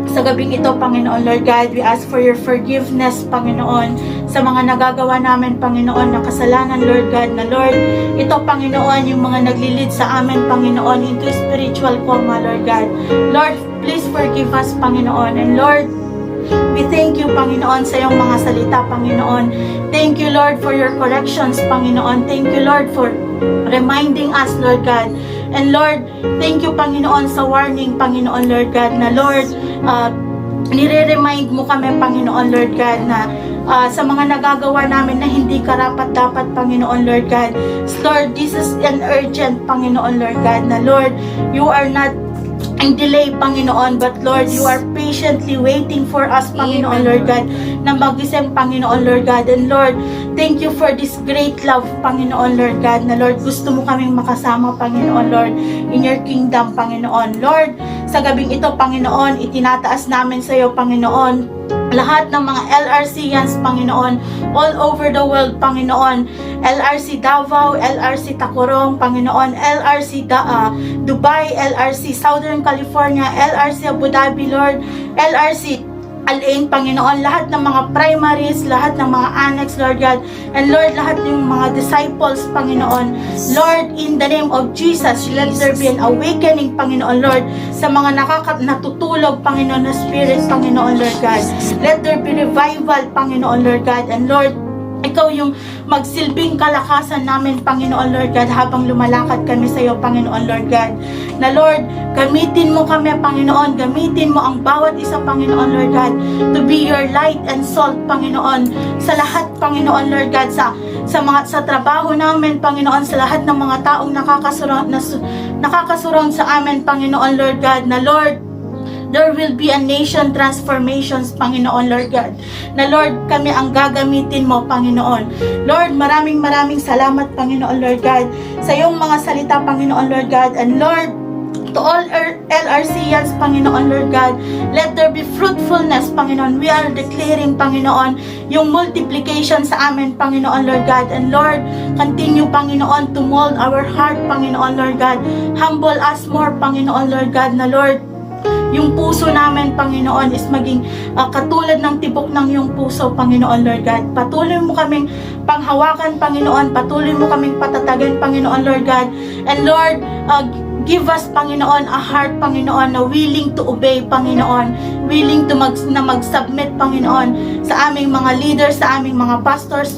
sa gabing ito, Panginoon, Lord God, we ask for your forgiveness, Panginoon, sa mga nagagawa namin, Panginoon, na kasalanan, Lord God, na Lord, ito, Panginoon, yung mga naglilid sa amin, Panginoon, into spiritual coma, Lord God. Lord, please forgive us, Panginoon. And Lord, we thank you, Panginoon, sa iyong mga salita, Panginoon. Thank you, Lord, for your corrections, Panginoon. Thank you, Lord, for reminding us, Lord God. And Lord, thank you, Panginoon, sa warning, Panginoon, Lord God, na Lord, nire-remind mo kami, Panginoon, Lord God, na sa mga nagagawa namin na hindi karapat-dapat, Panginoon, Lord God. Lord, this is an urgent, Panginoon, Lord God, na Lord, you are not ang delay, Panginoon, but Lord, you are patiently waiting for us, Panginoon, Lord God, na magising, Panginoon, Lord God. And Lord, thank you for this great love, Panginoon, Lord God, na Lord, gusto mo kaming makasama, Panginoon, Lord, in your kingdom, Panginoon. Lord, sa gabing ito, Panginoon, itinataas namin sa iyo, Panginoon, lahat ng mga LRCians, Panginoon, all over the world, Panginoon, LRC Davao, LRC Tacorong, Panginoon, LRC Dubai, LRC Southern California, LRC Abu Dhabi, Lord, LRC Al-Ain, Panginoon, lahat ng mga primaries, lahat ng mga annex, Lord God, and Lord, lahat ng mga disciples, Panginoon, Lord, in the name of Jesus, let there be an awakening, Panginoon, Lord, sa mga natutulog, Panginoon, na spirit, Panginoon, Lord God, let there be revival, Panginoon, Lord God, and Lord, ikaw yung magsilbing kalakasan namin, Panginoon, Lord God, habang lumalakad kami sa iyo, Panginoon, Lord God. Na Lord, gamitin mo kami, Panginoon, gamitin mo ang bawat isa, Panginoon, Lord God, to be your light and salt, Panginoon, sa lahat, Panginoon, Lord God, sa trabaho namin, Panginoon, sa lahat ng mga taong nakakasurround sa amin, Panginoon, Lord God, na Lord, there will be a nation transformations, Panginoon, Lord God. Na Lord, kami ang gagamitin mo, Panginoon. Lord, maraming salamat, Panginoon, Lord God, sa iyong mga salita, Panginoon, Lord God. And Lord, to all LRCians, Panginoon, Lord God, let there be fruitfulness, Panginoon. We are declaring, Panginoon, yung multiplication sa amin, Panginoon, Lord God. And Lord, continue, Panginoon, to mold our heart, Panginoon, Lord God. Humble us more, Panginoon, Lord God, na Lord, yung puso namin, Panginoon, is maging katulad ng tibok ng iyong puso, Panginoon, Lord God. Patuloy mo kaming panghawakan, Panginoon. Patuloy mo kaming patatagin, Panginoon, Lord God. And Lord, give us, Panginoon, a heart, Panginoon, na willing to obey, Panginoon. Willing to mag-submit, Panginoon, sa aming mga leaders, sa aming mga pastors,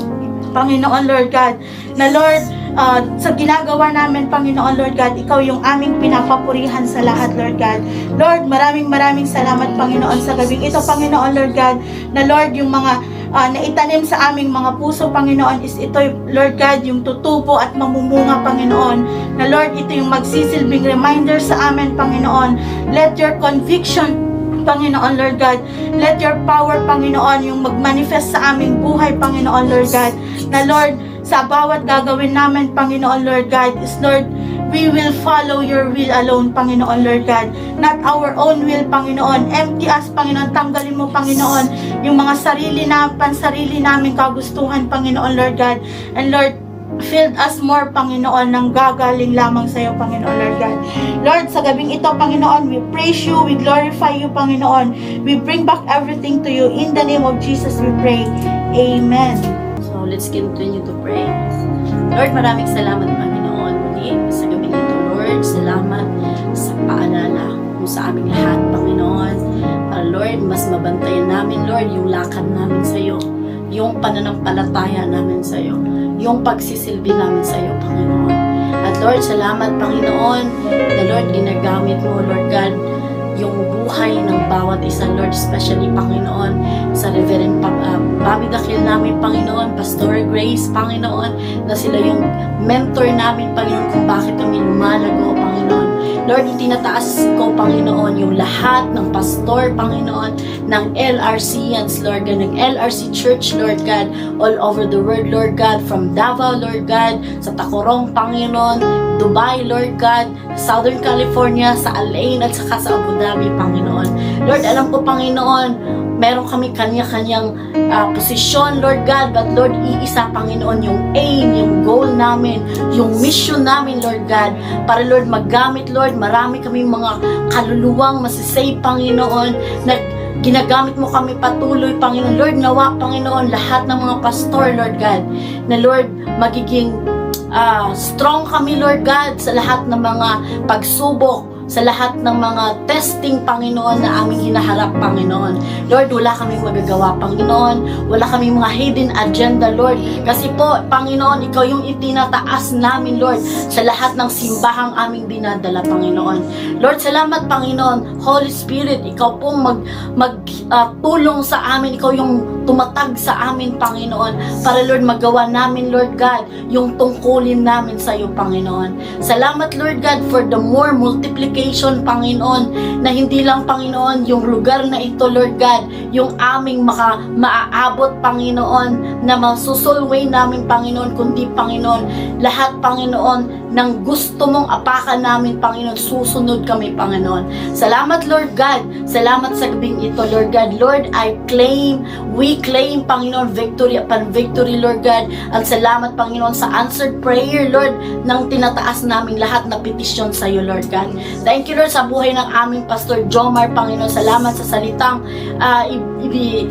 Panginoon, Lord God. Na Lord, sa ginagawa namin, Panginoon, Lord God, ikaw yung aming pinapapurihan sa lahat, Lord God. Lord, maraming salamat, Panginoon, sa gabing ito, Panginoon, Lord God, na Lord, yung mga naitanim sa aming mga puso, Panginoon, is ito, Lord God, yung tutubo at mamumunga, Panginoon, na Lord, ito yung magsisilbing reminder sa amin, Panginoon. Let your conviction, Panginoon, Lord God, let your power, Panginoon, yung magmanifest sa aming buhay, Panginoon, Lord God, na Lord, sa bawat gagawin namin, Panginoon, Lord God, is Lord, we will follow your will alone, Panginoon, Lord God. Not our own will, Panginoon. Empty us, Panginoon. Tanggalin mo, Panginoon, yung mga pansarili namin kagustuhan, Panginoon, Lord God. And Lord, fill us more, Panginoon, ng gagaling lamang sa iyo, Panginoon, Lord God. Lord, sa gabing ito, Panginoon, we praise you, we glorify you, Panginoon. We bring back everything to you. In the name of Jesus, we pray. Amen.
So, let's continue to pray. Lord, maraming salamat, Panginoon. Lord, salamat sa paalala mo sa aming lahat, Panginoon. Para Lord, mas mabantayan namin, Lord, yung lakad namin sa iyo, yung pananampalataya namin sa iyo, yung pagsisilbi namin sa iyo, Panginoon. At Lord, salamat, Panginoon, na Lord, ginagamit mo, Lord God, yung buhay ng bawat isa, Lord, especially, Panginoon, sa Reverend Bobby Dakil namin, Panginoon, Pastor Grace, Panginoon, na sila yung mentor namin, Panginoon, kung bakit kami lumalago, Panginoon. Lord, itinataas ko, Panginoon, yung lahat ng pastor, Panginoon, ng LRCians, Lord God, ng LRC Church, Lord God, all over the world, Lord God, from Davao, Lord God, sa Tacorong, Panginoon, Dubai, Lord God, Southern California, sa Alain, at saka sa Abu Dhabi, Panginoon. Lord, alam ko, Panginoon, meron kami kanya-kanyang posisyon, Lord God, but Lord, iisa, Panginoon, yung aim, yung goal namin, yung mission namin, Lord God, para, Lord, maggamit, Lord, marami kami mga kaluluwang masisave, Panginoon, na ginagamit mo kami patuloy, Panginoon. Lord, nawa, Panginoon, lahat ng mga pastor, Lord God, na, Lord, magiging strong kami, Lord God, sa lahat ng mga pagsubok, sa lahat ng mga testing, Panginoon, na aming hinaharap, Panginoon. Lord, wala kaming magagawa, Panginoon. Wala kaming mga hidden agenda, Lord. Kasi po, Panginoon, Ikaw yung itinataas namin, Lord, sa lahat ng simbahang aming dinadala, Panginoon. Lord, salamat, Panginoon. Holy Spirit, Ikaw pong tulong sa amin. Ikaw yung tumatag sa amin, Panginoon, para, Lord, magawa namin, Lord God, yung tungkulin namin sa iyo, Panginoon. Salamat, Lord God, for the more multiplication, Panginoon, na hindi lang, Panginoon, yung lugar na ito, Lord God, yung aming maaabot, Panginoon, na masusulway namin, Panginoon, kundi, Panginoon, lahat, Panginoon, ng gusto mong apakan namin, Panginoon, susunod kami, Panginoon. Salamat, Lord God. Salamat sa gabing ito, Lord God. Lord, we claim, Panginoon, victory upon victory, Lord God. At salamat, Panginoon, sa answered prayer, Lord, nang tinataas namin lahat na petisyon sa iyo, Lord God. Thank you, Lord, sa buhay ng aming Pastor Jomar, Panginoon. Salamat sa salitang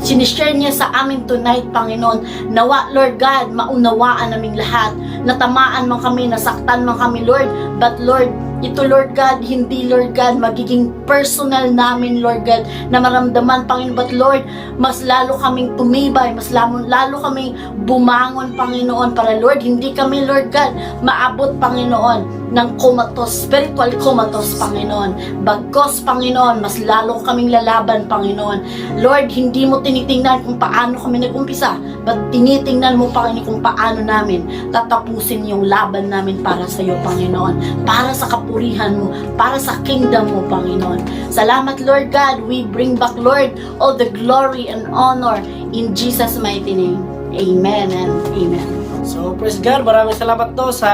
sinishare niya sa amin tonight, Panginoon. Nawa, Lord God, maunawaan naming lahat. Natamaan man kami, nasaktan man kami, Lord. But, Lord, ito, Lord God, hindi, Lord God, magiging personal namin, Lord God, na maramdaman, Panginoon. But, Lord, mas lalo kaming tumibay, mas lalo kaming bumangon, Panginoon, para, Lord, hindi kami, Lord God, maabot, Panginoon, ng comatose, spiritual comatose, Panginoon. Bagkos, Panginoon, mas lalo kaming lalaban, Panginoon. Lord, hindi mo tinitingnan kung paano kami nag-umpisa, but tinitingnan mo, Panginoon, kung paano namin tatapusin yung laban namin para sa iyo, Panginoon. Para sa kapurihan mo, para sa kingdom mo, Panginoon. Salamat, Lord God. We bring back, Lord, all the glory and honor in Jesus' mighty name. Amen and amen.
So, praise God, maraming salamat to sa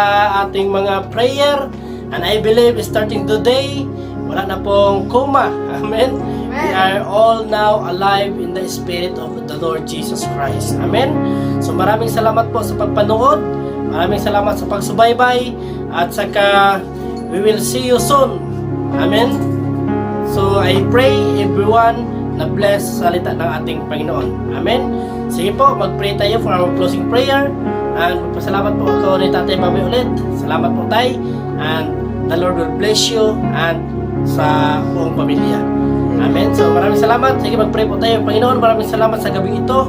ating mga prayer. And I believe starting today, wala na pong coma. Amen. We are all now alive in the Spirit of the Lord Jesus Christ. Amen. So, maraming salamat po sa pagpanood. Maraming salamat sa pagsubaybay. At saka, we will see you soon. Amen. So, I pray everyone na bless sa salita ng ating Panginoon. Amen. Sige po, mag-pray tayo for our closing prayer. And magpasalamat po ako ni Tatay Bobby ulit. Salamat po tayo. And the Lord will bless you and sa buong pamilya. Amen. So maraming salamat. Sige, mag-pray po tayo. Panginoon, maraming salamat sa gabi ito.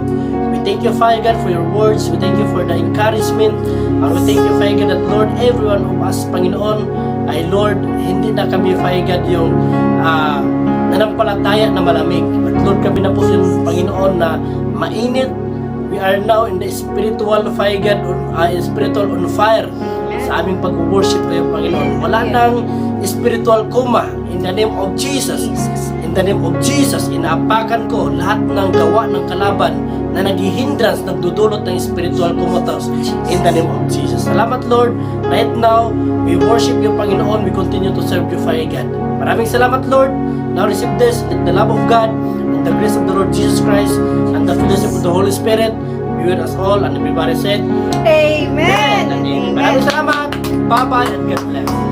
We thank you, Father God, for your words. We thank you for the encouragement. And we thank you, Father God, that Lord, everyone of us, Panginoon, ay Lord, hindi na kami, Father God, yung nanampalataya na malamig. But Lord, kami na po yung Panginoon na mainit. We are now in the spiritual fire, spiritual on fire sa aming pag-worship kayo, Panginoon. Wala nang spiritual coma. In the name of Jesus. In the name of Jesus, inaapakan ko lahat ng gawa ng kalaban na naghihindrance, nagdudulot ng spiritual comatose. In the name of Jesus. Salamat, Lord. Right now, we worship you, Panginoon. We continue to serve you, Fire God. Maraming salamat, Lord. Now receive this, the love of God, and the grace of the Lord Jesus Christ, and the fellowship of the Holy Spirit be with us all. And everybody said,
Amen.
Amen. Maraming salamat. Bye-bye and God bless.